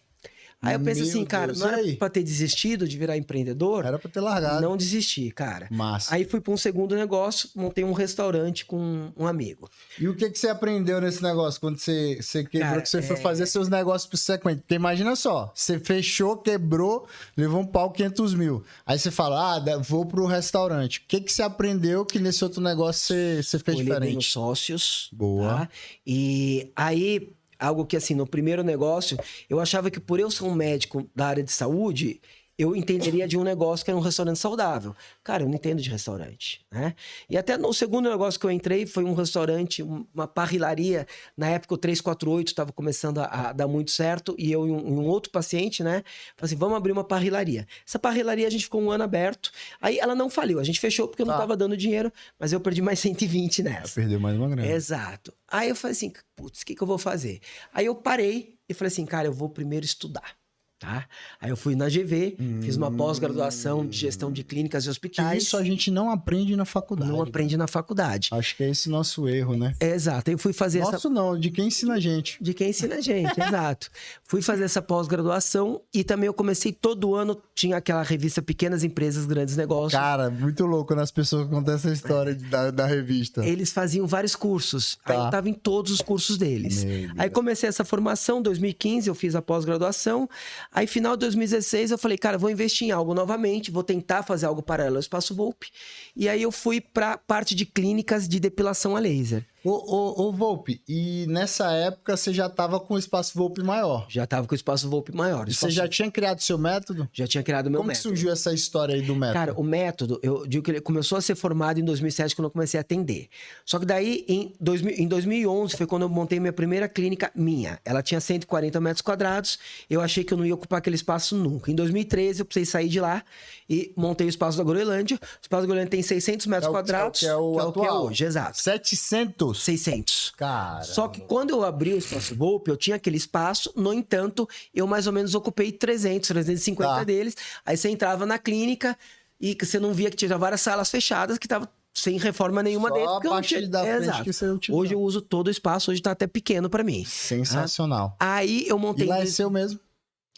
Aí eu penso assim, cara, não era pra ter desistido de virar empreendedor. Era pra ter largado. Não desisti, cara. Massa. Aí fui pra um segundo negócio, montei um restaurante com um amigo. E o que você aprendeu nesse negócio quando você quebrou, cara, que você foi fazer seus negócios pro sequente? Porque imagina só, você fechou, quebrou, levou um pau 500 mil. Aí você fala, vou pro restaurante. O que você aprendeu que nesse outro negócio você fez diferente? Bem os sócios. Boa. Tá? E aí... Algo que, assim, no primeiro negócio, eu achava que por eu ser um médico da área de saúde, eu entenderia de um negócio que era um restaurante saudável. Cara, eu não entendo de restaurante, né? E até no segundo negócio que eu entrei foi um restaurante, uma parrilaria. Na época o 348 estava começando a dar muito certo e eu e um outro paciente, né? Falei assim, vamos abrir uma parrilaria. Essa parrilaria a gente ficou um ano aberto. Aí ela não faliu, a gente fechou porque eu não estava dando dinheiro, mas eu perdi mais 120 nessa. Perdeu mais uma grana. Exato. Aí eu falei assim, putz, o que eu vou fazer? Aí eu parei e falei assim, cara, eu vou primeiro estudar. Tá? Aí eu fui na GV, fiz uma pós-graduação de gestão de clínicas e hospitais. Isso a gente não aprende na faculdade. Não aprende na faculdade. Acho que é esse nosso erro, né? Exato. Aí eu fui fazer não, de quem ensina a gente. De quem ensina a gente, exato. Fui fazer essa pós-graduação e também eu comecei todo ano, tinha aquela revista Pequenas Empresas, Grandes Negócios. Cara, muito louco nas pessoas que contam essa história da revista. Eles faziam vários cursos. Aí eu tava em todos os cursos deles. Aí comecei essa formação, em 2015 eu fiz a pós-graduação. Aí, final de 2016, eu falei, cara, vou investir em algo novamente, vou tentar fazer algo paralelo ao Espaço Volpe. E aí eu fui para parte de clínicas de depilação a laser. Ô Volpe, e nessa época você já estava com o Espaço Volpe maior? Já estava com o Espaço Volpe maior. E você já tinha criado seu método? Já tinha criado meu método. Como que surgiu essa história aí do método? Cara, o método, eu digo que ele começou a ser formado em 2007, quando eu comecei a atender. Só que daí, em 2011, foi quando eu montei minha primeira clínica minha. Ela tinha 140 metros quadrados, eu achei que eu não ia ocupar aquele espaço nunca. Em 2013, eu precisei sair de lá e montei o Espaço da Groenlândia. O Espaço da Groenlândia tem 600 metros quadrados, que é o que é hoje, exato. 700? 600. Cara. Só que quando eu abri o Espaço Volpe, eu tinha aquele espaço, no entanto, eu mais ou menos ocupei 350 deles. Aí você entrava na clínica e você não via que tinha várias salas fechadas que estavam sem reforma nenhuma só dentro. A parte da frente que você utilizou. Hoje eu uso todo o espaço, hoje tá até pequeno pra mim. Sensacional. Aí eu montei... E lá é seu mesmo?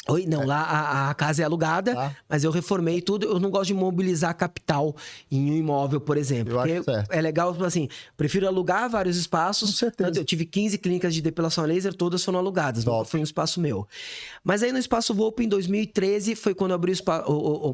Oi, não, lá a casa é alugada, mas eu reformei tudo. Eu não gosto de mobilizar capital em um imóvel, por exemplo. Eu acho certo. É legal, assim, prefiro alugar vários espaços. Com certeza. Eu tive 15 clínicas de depilação a laser, todas foram alugadas, nunca foi um espaço meu. Mas aí no Espaço Volpe, em 2013, foi quando eu abri,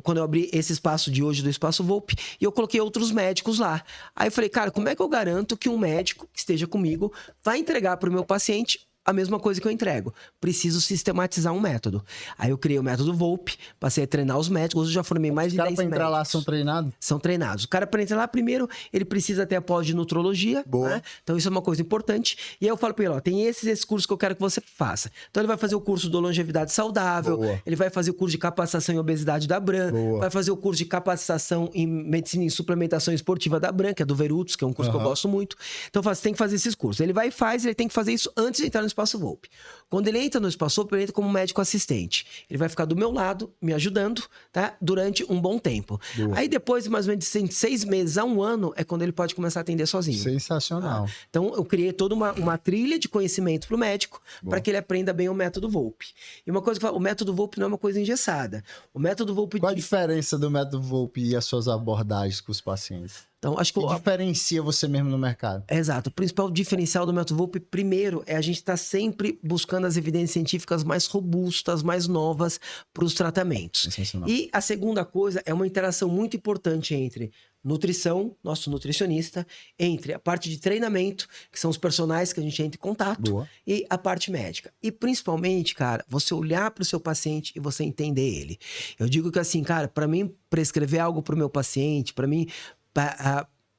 quando eu abri esse espaço de hoje do Espaço Volpe, e eu coloquei outros médicos lá. Aí eu falei, cara, como é que eu garanto que um médico que esteja comigo vai entregar para o meu paciente a mesma coisa que eu entrego. Preciso sistematizar um método. Aí eu criei o método Volpe, passei a treinar os médicos. Hoje eu já formei mais de 10 médicos. Os caras para entrar lá são treinados? São treinados. O cara, para entrar lá, primeiro, ele precisa ter a pós de nutrologia. Boa. Né? Então, isso é uma coisa importante. E aí eu falo para ele, ó, tem esses cursos que eu quero que você faça. Então, ele vai fazer o curso de longevidade saudável. Boa. Ele vai fazer o curso de capacitação em obesidade da Bran. Boa. Vai fazer o curso de capacitação em medicina e suplementação esportiva da Bran, que é do Verutos, que é um curso que eu gosto muito. Então, eu falo, você tem que fazer esses cursos. Ele vai e faz, ele tem que fazer isso antes de entrar no Espaço Volpe. Quando ele entra no Espaço Volpe, ele entra como médico assistente. Ele vai ficar do meu lado, me ajudando, tá? Durante um bom tempo. Boa. Aí depois, mais ou menos de 6 meses a 1 ano, é quando ele pode começar a atender sozinho. Sensacional. Então, eu criei toda uma trilha de conhecimento para o médico, para que ele aprenda bem o método Volpe. E uma coisa que eu falo, o método Volpe não é uma coisa engessada. O método Volpe... Qual a diferença do método Volpe e as suas abordagens com os pacientes? Então, acho que O que diferencia você mesmo no mercado? Exato. O principal diferencial do método Volpe, primeiro, é a gente estar sempre buscando as evidências científicas mais robustas, mais novas para os tratamentos. Sensacional. E a segunda coisa é uma interação muito importante entre nutrição, nosso nutricionista, entre a parte de treinamento, que são os personagens que a gente entra em contato, Boa. e a parte médica. E principalmente, cara, você olhar para o seu paciente e você entender ele. Eu digo que assim, cara, para mim prescrever algo para o meu paciente, para mim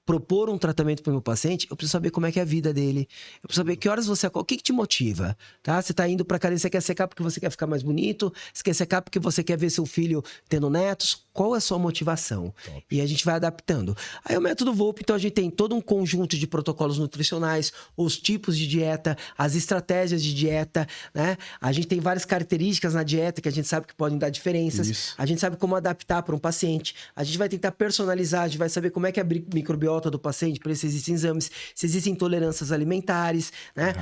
propor um tratamento para o meu paciente, eu preciso saber como é que é a vida dele. Eu preciso saber que horas você acorda, o que te motiva, tá? Você tá indo para academia, você quer secar porque você quer ficar mais bonito, você quer secar porque você quer ver seu filho tendo netos. Qual é a sua motivação? Top. E a gente vai adaptando. Aí o método Volpe, então a gente tem todo um conjunto de protocolos nutricionais, os tipos de dieta, as estratégias de dieta, né? A gente tem várias características na dieta que a gente sabe que podem dar diferenças. Isso. A gente sabe como adaptar para um paciente. A gente vai tentar personalizar, a gente vai saber como é que é a microbiota do paciente, para isso existem exames, se existem intolerâncias alimentares, né?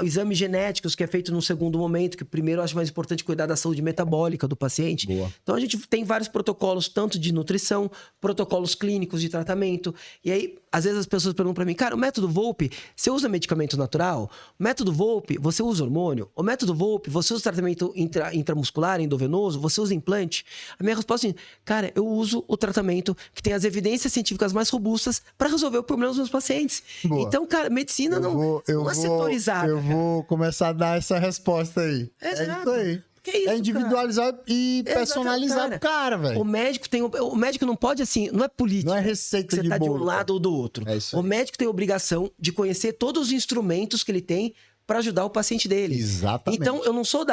Exames genéticos que é feito num segundo momento, que primeiro eu acho mais importante cuidar da saúde metabólica do paciente. Boa. Então a gente tem vários protocolos, tanto de nutrição, protocolos clínicos de tratamento. E aí, às vezes as pessoas perguntam para mim, cara, o método Volpe, você usa medicamento natural? O método Volpe, você usa hormônio? O método Volpe, você usa tratamento intramuscular, endovenoso? Você usa implante? A minha resposta é, cara, eu uso o tratamento que tem as evidências científicas mais robustas para resolver o problema dos meus pacientes. Boa. Então, cara, medicina não é setorizada. Eu vou começar a dar essa resposta aí. Exato. É isso aí. Que isso, é individualizar cara? e personalizar pro cara, velho. O médico não pode, assim, não é político. Não é receita que você de tá bolo, de um lado ou do outro. É isso aí. O médico tem a obrigação de conhecer todos os instrumentos que ele tem para ajudar o paciente dele. Exatamente. Então, eu não sou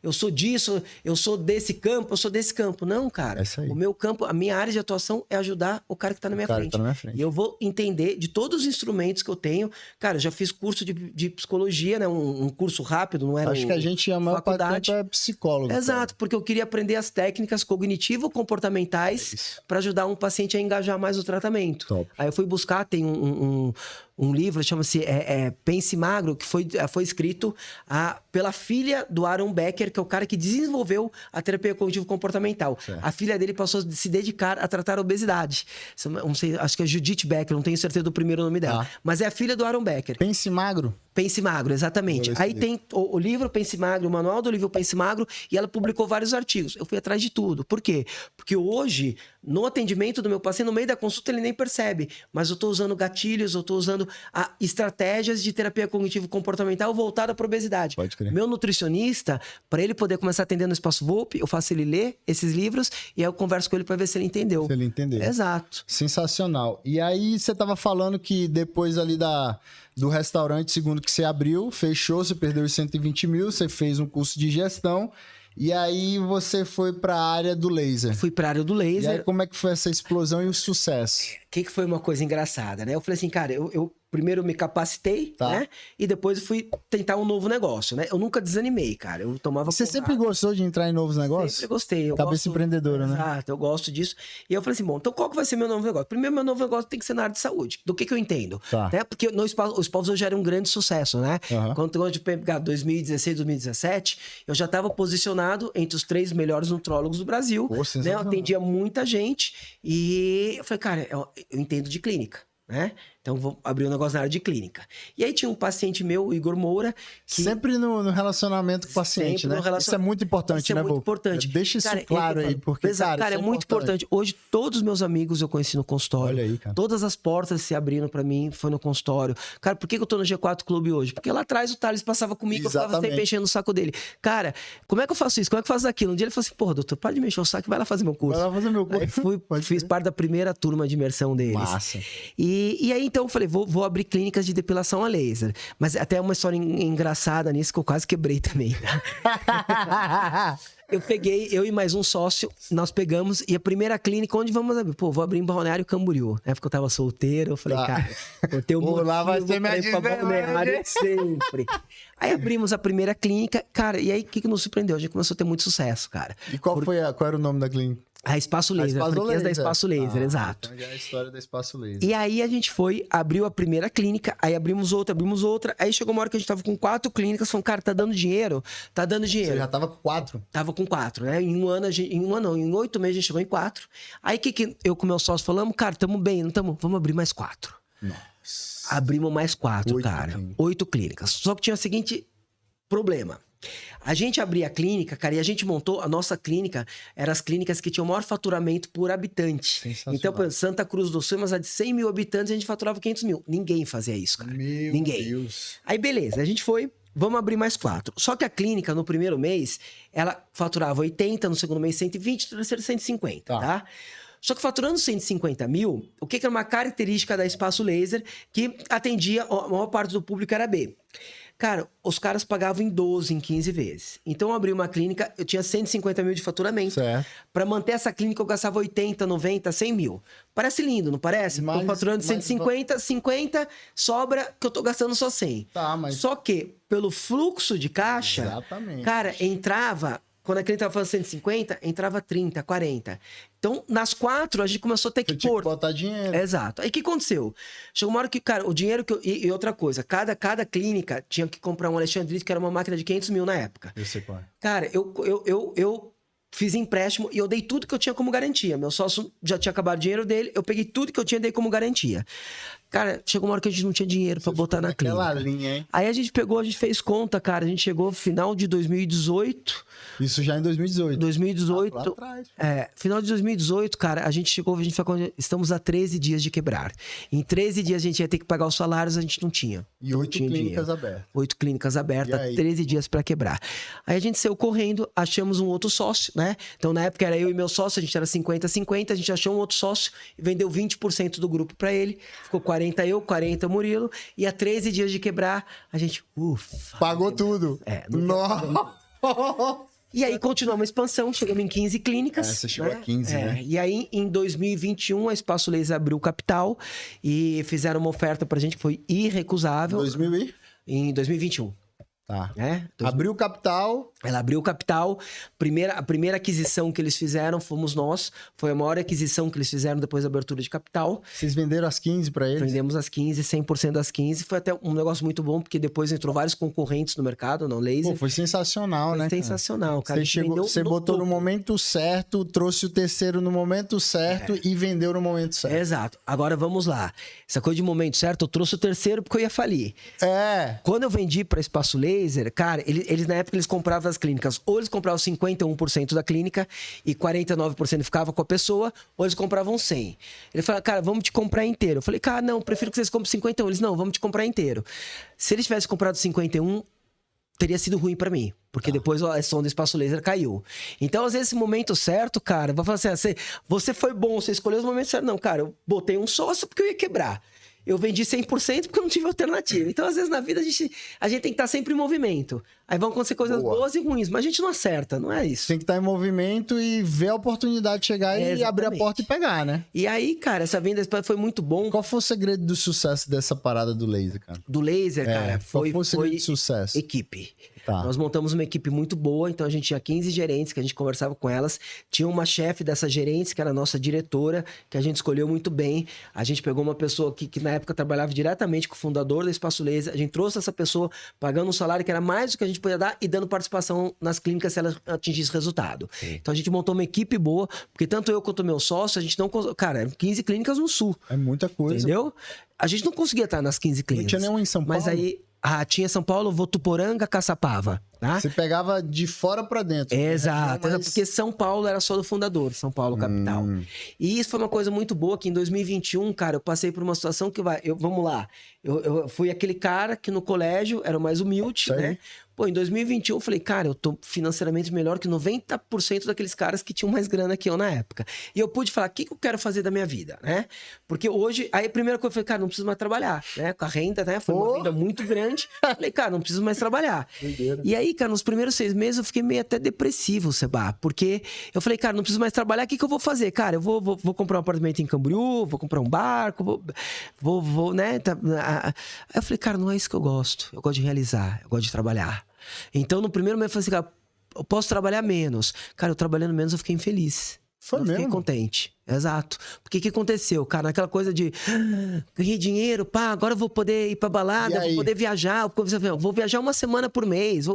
eu sou disso, eu sou desse campo, eu sou desse campo. Não, cara. É isso aí. O meu campo, a minha área de atuação é ajudar o cara que tá na minha frente. E eu vou entender de todos os instrumentos que eu tenho. Cara, eu já fiz curso de psicologia, né? Um curso rápido, não era Acho que a gente ama faculdade. é psicólogo. Exato, cara. porque eu queria aprender as técnicas cognitivo-comportamentais para ajudar um paciente a engajar mais no tratamento. Top. Aí eu fui buscar, tem um livro, chama-se Pense Magro, que foi escrito pela filha do Aaron Becker, que é o cara que desenvolveu a terapia cognitivo-comportamental. Certo. A filha dele passou a se dedicar a tratar a obesidade. Não sei, acho que é Judith Becker, não tenho certeza do primeiro nome dela. Mas é a filha do Aaron Becker. Pense Magro? Pense Magro, exatamente. Aí tem o livro Pense Magro, o manual do livro Pense Magro, e ela publicou vários artigos. Eu fui atrás de tudo. Por quê? Porque hoje, no atendimento do meu paciente, no meio da consulta, ele nem percebe. Mas eu estou usando gatilhos, eu estou usando estratégias de terapia cognitivo-comportamental voltada para a obesidade. Pode crer. Meu nutricionista, para ele poder começar a atender no Espaço Volpe, eu faço ele ler esses livros e aí eu converso com ele para ver se ele entendeu. Se ele entendeu. Exato. Sensacional. E aí, você tava falando que depois ali do restaurante, segundo que você abriu, fechou, você perdeu os 120 mil, você fez um curso de gestão. E aí você foi para a área do laser. Fui para a área do laser. E aí como é que foi essa explosão e o sucesso? O que foi uma coisa engraçada, né? Eu falei assim, cara, eu primeiro me capacitei, né? E depois fui tentar um novo negócio, né? Eu nunca desanimei, cara. Eu tomava Você sempre gostou de entrar em novos negócios? Sempre gostei. Cabeça empreendedora, né? Exato, eu gosto disso. E eu falei assim, bom, então qual que vai ser meu novo negócio? Primeiro, meu novo negócio tem que ser na área de saúde. Do que eu entendo? Né? Porque os povos hoje eram um grande sucesso, né? Quando eu pegar 2016, 2017, eu já estava posicionado entre os 3 melhores nutrólogos do Brasil. Pô, né? Eu atendia muita gente e eu falei, cara, eu entendo de clínica. Né? Então, vou abrir um negócio na área de clínica. E aí tinha um paciente meu, o Igor Moura, que... Sempre no relacionamento com o paciente, Sempre né? no Isso é muito importante, né, Isso é muito importante. Deixa isso Cara, claro aí, porque, cara, é muito importante. Hoje, todos os meus amigos eu conheci no consultório. Olha aí, cara. Todas as portas se abriram pra mim, foi no consultório. Cara, por que eu tô no G4 Clube hoje? Porque lá atrás o Thales passava comigo, eu ficava sempre enchendo o saco dele. Cara, como é que eu faço isso? Como é que eu faço aquilo? Um dia ele falou assim, porra, doutor, pode me encher o saco e vai lá fazer meu curso. Vai lá fazer meu curso. Aí fiz parte da primeira turma de imersão deles. Massa. E aí, então, eu falei, vou abrir clínicas de depilação a laser. Mas até uma história engraçada nisso que eu quase quebrei também. Eu e mais um sócio, nós pegamos, e a primeira clínica, onde vamos abrir? Pô, vou abrir em Balneário Camboriú. Na época eu tava solteiro, eu falei, cara, vou ter um motivo lá vai ser minha pra ir pra Balneário sempre. Aí abrimos a primeira clínica, cara, e aí o que nos surpreendeu? A gente começou a ter muito sucesso, cara. E qual era o nome da clínica? A Espaço Laser, a franquia da Espaço Laser, exato. Então já é a história da Espaço Laser. E aí a gente abriu a primeira clínica, aí abrimos outra, aí chegou uma hora que a gente tava com 4 clínicas, falando, cara, tá dando dinheiro. Você já tava com 4? Tava com 4, né? Em 8 meses a gente chegou em 4. Aí que eu com meu sócio falamos, cara, tamo bem, não tamo? Vamos abrir mais 4. Nossa. Abrimos mais 4, cara. 8 clínicas. Só que tinha o seguinte problema. A gente abria a clínica, cara, e a gente montou, a nossa clínica, eram as clínicas que tinham o maior faturamento por habitante. Então, por exemplo, Santa Cruz do Sul, mas a de 100 mil habitantes, a gente faturava 500 mil. Ninguém fazia isso, cara. Ninguém. Deus. Aí, beleza, a gente foi, vamos abrir mais 4. Só que a clínica, no primeiro mês, ela faturava 80, no segundo mês 120, no terceiro 150, tá? Só que faturando 150 mil, o que era uma característica da Espaço Laser que atendia, a maior parte do público era B. Cara, os caras pagavam em 12, em 15 vezes. Então, eu abri uma clínica, eu tinha 150 mil de faturamento. Para manter essa clínica, eu gastava 80, 90, 100 mil. Parece lindo, não parece? Tô faturando 150, 50, sobra que eu tô gastando só 100. Só que, pelo fluxo de caixa, cara, entrava... Quando a clínica tava falando 150, entrava 30, 40. Então, nas 4, a gente começou a ter que pôr. Tinha que botar dinheiro. Exato. Aí, o que aconteceu? Chegou uma hora que, cara, o dinheiro que eu... E outra coisa, cada clínica tinha que comprar um Alexandrite, que era uma máquina de 500 mil na época. Eu sei qual é. Cara, eu fiz empréstimo e eu dei tudo que eu tinha como garantia. Meu sócio já tinha acabado o dinheiro dele, eu peguei tudo que eu tinha e dei como garantia. Cara, chegou uma hora que a gente não tinha dinheiro pra botar na clínica. Linha, hein? Aí a gente fez conta, cara. A gente chegou final de 2018. Isso já em 2018. 2018. Lá atrás. Final de 2018, cara, a gente falou, estamos a 13 dias de quebrar. Em 13 dias a gente ia ter que pagar os salários, a gente não tinha. E 8 clínicas abertas. 8 clínicas abertas, 13 dias pra quebrar. Aí a gente saiu correndo, achamos um outro sócio, né? Então na época era eu e meu sócio, a gente era 50-50, a gente achou um outro sócio e vendeu 20% do grupo pra ele. Ficou 40 eu, 40 Murilo. E a 13 dias de quebrar, a gente, pagou tudo. Nossa! E aí continuamos a expansão, chegamos em 15 clínicas. Você chegou a 15, né? E aí, em 2021, a Espaço Laser abriu capital e fizeram uma oferta pra gente que foi irrecusável. Em 2021. Tá. Né? Abriu o capital. Ela abriu o capital. A primeira aquisição que eles fizeram fomos nós. Foi a maior aquisição que eles fizeram depois da abertura de capital. Vocês venderam as 15 para eles? Vendemos as 15, 100% das 15. Foi até um negócio muito bom, porque depois entrou vários concorrentes no mercado, não laser. Pô, foi sensacional, né? Foi sensacional, cara. Você botou no momento certo, trouxe o terceiro no momento certo e vendeu no momento certo. Exato. Agora vamos lá. Essa coisa de momento certo, eu trouxe o terceiro porque eu ia falir. Quando eu vendi para Espaço Laser, cara, eles na época eles compravam as clínicas. Ou eles compravam 51% da clínica e 49% ficava com a pessoa, ou eles compravam 100. Ele falou, cara, vamos te comprar inteiro. Eu falei, cara, não, prefiro que vocês comprem 51. Eles, não, vamos te comprar inteiro. Se eles tivessem comprado 51, teria sido ruim pra mim. Porque depois a ação do Espaço Laser caiu. Então, às vezes, esse momento certo, cara, vai falar assim, você foi bom, você escolheu os momentos certos. Não, cara, eu botei um sócio porque eu ia quebrar. Eu vendi 100% porque eu não tive alternativa. Então, às vezes, na vida, a gente tem que estar sempre em movimento. Aí vão acontecer coisas boas e ruins, mas a gente não acerta, não é isso. Tem que estar em movimento e ver a oportunidade chegar e abrir a porta e pegar, né? E aí, cara, essa venda foi muito bom. Qual foi o segredo do sucesso dessa parada do laser, cara? Do laser, cara, qual foi o segredo do sucesso? Equipe. Tá. Nós montamos uma equipe muito boa, então a gente tinha 15 gerentes que a gente conversava com elas. Tinha uma chefe dessas gerentes, que era a nossa diretora, que a gente escolheu muito bem. A gente pegou uma pessoa que na época trabalhava diretamente com o fundador da Espaço Laser. A gente trouxe essa pessoa pagando um salário que era mais do que a gente podia dar e dando participação nas clínicas se ela atingisse resultado. Sim. Então a gente montou uma equipe boa, porque tanto eu quanto o meu sócio, a gente não... Cara, 15 clínicas no Sul. É muita coisa. Entendeu? A gente não conseguia estar nas 15 clínicas. Não tinha nenhum em São Paulo? Mas aí, tinha São Paulo, Votuporanga, Caçapava. Tá? Você pegava de fora pra dentro. Exato, mas... porque São Paulo era só do fundador, São Paulo capital. E isso foi uma coisa muito boa, que em 2021, cara, eu passei por uma situação que vamos lá, eu fui aquele cara que no colégio era o mais humilde, né? Pô, em 2021 eu falei, cara, eu tô financeiramente melhor que 90% daqueles caras que tinham mais grana que eu na época. E eu pude falar, o que eu quero fazer da minha vida, né? Porque hoje, aí a primeira coisa eu falei, cara, não preciso mais trabalhar, né? Com a renda, né? Foi uma renda muito grande. Falei, cara, não preciso mais trabalhar. E aí, cara, nos primeiros 6 meses eu fiquei meio até depressivo, Seba, porque eu falei, cara, não preciso mais trabalhar, o que eu vou fazer? Cara, eu vou comprar um apartamento em Camboriú, vou comprar um barco, vou né? Aí eu falei, cara, não é isso que eu gosto de realizar, eu gosto de trabalhar. Então, no primeiro mês eu falei assim, cara, eu posso trabalhar menos. Cara, eu trabalhando menos eu fiquei infeliz. Foi mesmo? Fiquei contente. Exato. Porque o que aconteceu, cara? Naquela coisa de ganhei dinheiro, pá, agora eu vou poder ir pra balada, vou poder viajar, vou viajar uma semana por mês.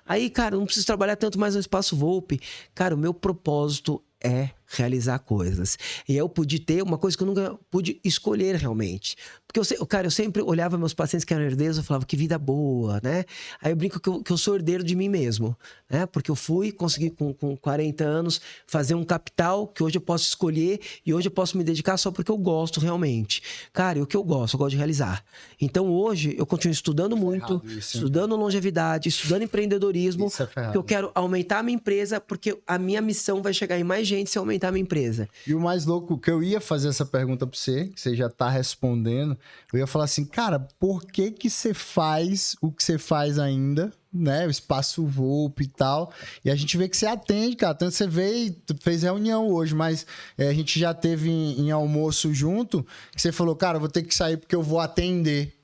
Aí, cara, eu não preciso trabalhar tanto mais no Espaço Volpe. Cara, o meu propósito é realizar coisas. E eu pude ter uma coisa que eu nunca pude escolher realmente. Porque eu sempre olhava meus pacientes que eram herdeiros e falava, que vida boa, né? Aí eu brinco que eu sou herdeiro de mim mesmo, né? Porque eu consegui com 40 anos fazer um capital que hoje eu posso escolher e hoje eu posso me dedicar só porque eu gosto realmente. Cara, e o que eu gosto de realizar. Então hoje eu continuo estudando muito, estudando longevidade, estudando empreendedorismo, porque eu quero aumentar a minha empresa, porque a minha missão vai chegar em mais gente se eu aumentar a minha empresa. E o mais louco, que eu ia fazer essa pergunta pra você, que você já tá respondendo, eu ia falar assim, cara, por que você faz o que você faz ainda, né? O Espaço Volpe e tal. E a gente vê que você atende, cara. Tanto você veio, fez reunião hoje, mas a gente já teve em almoço junto, que você falou, cara, eu vou ter que sair porque eu vou atender.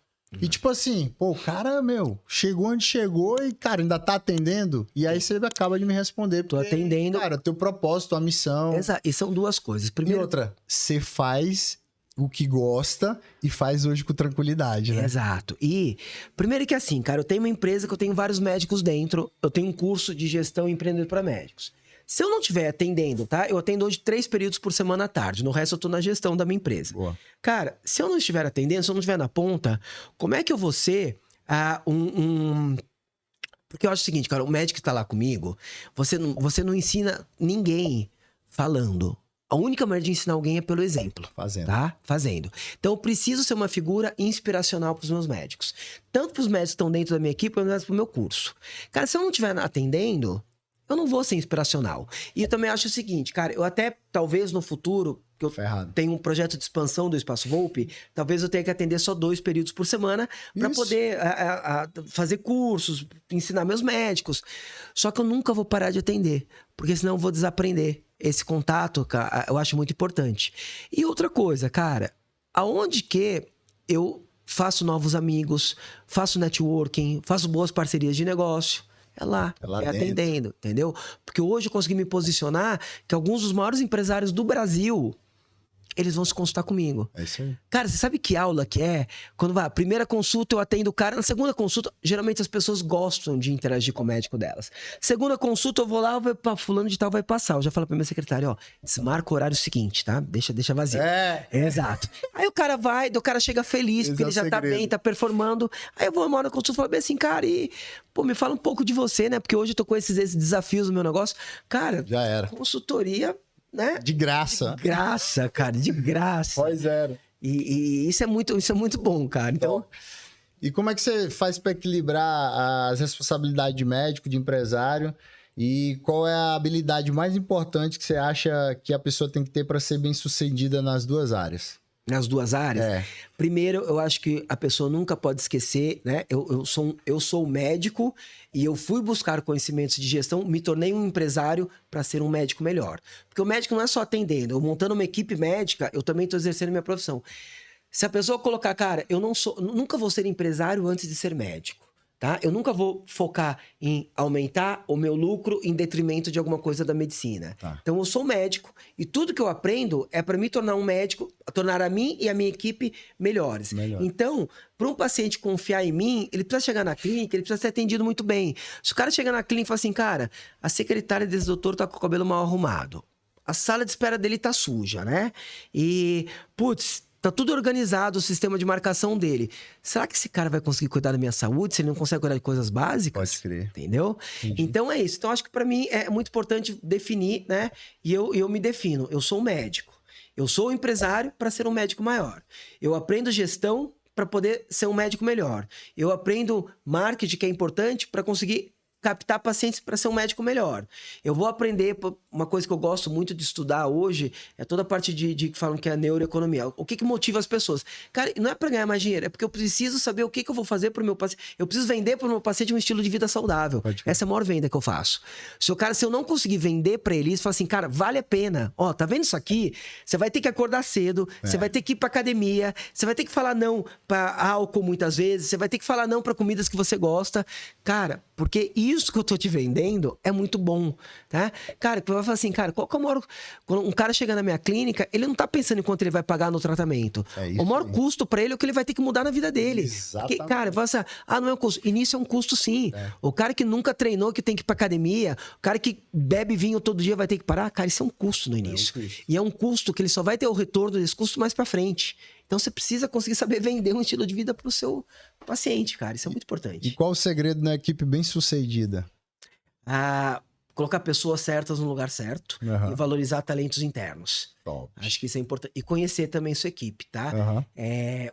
E tipo assim, pô, o cara, chegou onde chegou e, cara, ainda tá atendendo. E aí você acaba de me responder. Tô atendendo. Cara, teu propósito, tua missão. Exato. E são duas coisas. Primeiro... E outra, você faz o que gosta e faz hoje com tranquilidade, né? Exato. E primeiro que assim, cara, eu tenho uma empresa que eu tenho vários médicos dentro. Eu tenho um curso de gestão empreendedor para médicos. Se eu não estiver atendendo, tá? Eu atendo hoje 3 períodos por semana à tarde. No resto eu tô na gestão da minha empresa. Boa. Cara, se eu não estiver atendendo, se eu não estiver na ponta, como é que eu vou ser Porque eu acho o seguinte, cara, o médico que tá lá comigo, você não ensina ninguém falando. A única maneira de ensinar alguém é pelo exemplo. Fazendo. Tá? Fazendo. Então, eu preciso ser uma figura inspiracional para os meus médicos. Tanto para os médicos que estão dentro da minha equipe, quanto para o meu curso. Cara, se eu não estiver atendendo, eu não vou ser inspiracional. E eu também acho o seguinte, cara, eu até, talvez no futuro, que eu tenho um projeto de expansão do Espaço Volpe, talvez eu tenha que atender só 2 períodos por semana para poder fazer cursos, ensinar meus médicos. Só que eu nunca vou parar de atender, porque senão eu vou desaprender. Esse contato, cara, eu acho muito importante. E outra coisa, cara, aonde que eu faço novos amigos, faço networking, faço boas parcerias de negócio, é lá atendendo, entendeu? Porque hoje eu consegui me posicionar que alguns dos maiores empresários do Brasil, eles vão se consultar comigo. É isso aí. Cara, você sabe que aula que é? Quando vai, a primeira consulta eu atendo o cara, na segunda consulta, geralmente as pessoas gostam de interagir com o médico delas. Segunda consulta eu vou lá, fulano de tal vai passar. Eu já falo pra minha secretária, ó, desmarca o horário seguinte, tá? Deixa vazio. Exato. Aí o cara vai, o cara chega feliz, porque ele já tá bem, tá performando. Aí eu vou uma hora na consulta e falo bem assim, cara, me fala um pouco de você, né? Porque hoje eu tô com esses desafios no meu negócio. Cara, já era. Consultoria, né? De graça. De graça, cara, de graça. Pois é. E isso é muito bom, cara. Então... E como é que você faz para equilibrar as responsabilidades de médico, de empresário? E qual é a habilidade mais importante que você acha que a pessoa tem que ter para ser bem-sucedida nas duas áreas? Nas duas áreas? Primeiro, eu acho que a pessoa nunca pode esquecer, né? Eu sou médico e eu fui buscar conhecimentos de gestão, me tornei um empresário para ser um médico melhor. Porque o médico não é só atendendo, eu montando uma equipe médica, eu também estou exercendo minha profissão. Se a pessoa colocar, cara, nunca vou ser empresário antes de ser médico. tá? Eu nunca vou focar em aumentar o meu lucro em detrimento de alguma coisa da medicina. Tá. Então, eu sou médico e tudo que eu aprendo é para me tornar um médico, tornar a mim e a minha equipe melhores. Melhor. Então, para um paciente confiar em mim, ele precisa chegar na clínica, ele precisa ser atendido muito bem. Se o cara chegar na clínica e falar assim, cara, a secretária desse doutor tá com o cabelo mal arrumado. A sala de espera dele tá suja, né? E, putz, tá tudo organizado, o sistema de marcação dele. Será que esse cara vai conseguir cuidar da minha saúde se ele não consegue cuidar de coisas básicas? Pode crer. Entendeu? Entendi. Então é isso. Então acho que para mim é muito importante definir, né? E eu me defino. Eu sou um médico. Eu sou um empresário para ser um médico maior. Eu aprendo gestão para poder ser um médico melhor. Eu aprendo marketing, que é importante, para conseguir captar pacientes para ser um médico melhor. Eu vou aprender, uma coisa que eu gosto muito de estudar hoje, é toda a parte de que falam que é a neuroeconomia. O que motiva as pessoas? Cara, não é para ganhar mais dinheiro, é porque eu preciso saber o que eu vou fazer para o meu paciente. Eu preciso vender para o meu paciente um estilo de vida saudável. Essa é a maior venda que eu faço. Se eu não conseguir vender para ele, fala assim, cara, vale a pena. Ó, tá vendo isso aqui? Você vai ter que acordar cedo, você vai ter que ir para academia, você vai ter que falar não para álcool muitas vezes, você vai ter que falar não para comidas que você gosta. Cara, porque isso que eu tô te vendendo é muito bom, tá? Cara, você vai falar assim, cara, qual que é o maior... Quando um cara chega na minha clínica, ele não tá pensando em quanto ele vai pagar no tratamento. O maior custo para ele é o que ele vai ter que mudar na vida dele. Exatamente. Porque, cara, fala assim, não é um custo. Início é um custo, sim. O cara que nunca treinou, que tem que ir pra academia, o cara que bebe vinho todo dia vai ter que parar, cara, isso é um custo no início. E é um custo que ele só vai ter o retorno desse custo mais pra frente. Então você precisa conseguir saber vender um estilo de vida pro seu paciente, cara. Isso é muito importante. E qual o segredo na equipe bem-sucedida? Colocar pessoas certas no lugar certo e valorizar talentos internos. Top. Acho que isso é importante. E conhecer também sua equipe, tá?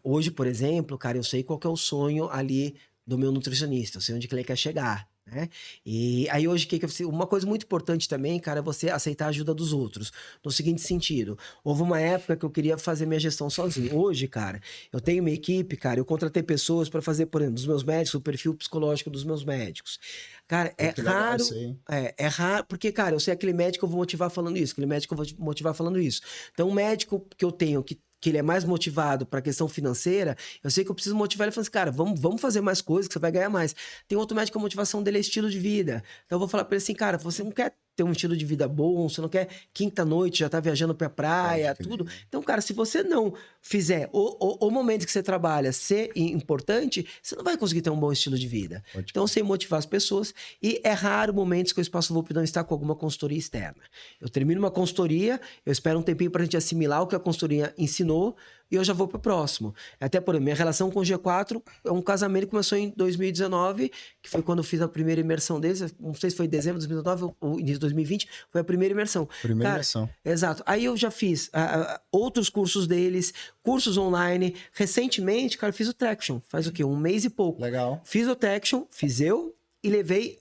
Hoje, por exemplo, cara, eu sei qual que é o sonho ali do meu nutricionista. Eu sei onde que ele quer chegar, né? E aí hoje, uma coisa muito importante também, cara, é você aceitar a ajuda dos outros. No seguinte sentido, houve uma época que eu queria fazer minha gestão sozinho. Hoje, cara, eu tenho minha equipe, cara, eu contratei pessoas para fazer, por exemplo, dos meus médicos, o perfil psicológico dos meus médicos. Cara, é raro, raro, porque, cara, eu sei aquele médico que eu vou motivar falando isso, aquele médico que eu vou motivar falando isso. Então, um médico que eu tenho que ele é mais motivado para a questão financeira, eu sei que eu preciso motivar ele falando assim, cara, vamos fazer mais coisas que você vai ganhar mais. Tem outro médico que a motivação dele é estilo de vida. Então eu vou falar para ele assim, cara, você não quer ter um estilo de vida bom, você não quer quinta-noite já tá viajando pra praia, tudo. Então, cara, se você não fizer o momento que você trabalha ser importante, você não vai conseguir ter um bom estilo de vida. Então, sem motivar as pessoas. E é raro momentos que o Espaço VoLP não está com alguma consultoria externa. Eu termino uma consultoria, eu espero um tempinho pra gente assimilar o que a consultoria ensinou e eu já vou pro próximo. Até por exemplo, minha relação com o G4 é um casamento que começou em 2019, que foi quando eu fiz a primeira imersão deles, não sei se foi em dezembro de 2019 ou início de 2020, foi a primeira imersão. Imersão. Exato. Aí eu já fiz outros cursos deles, cursos online. Recentemente, cara, eu fiz o Traction. Faz o quê? Um mês e pouco. Legal. Fiz o Traction, fiz eu e levei...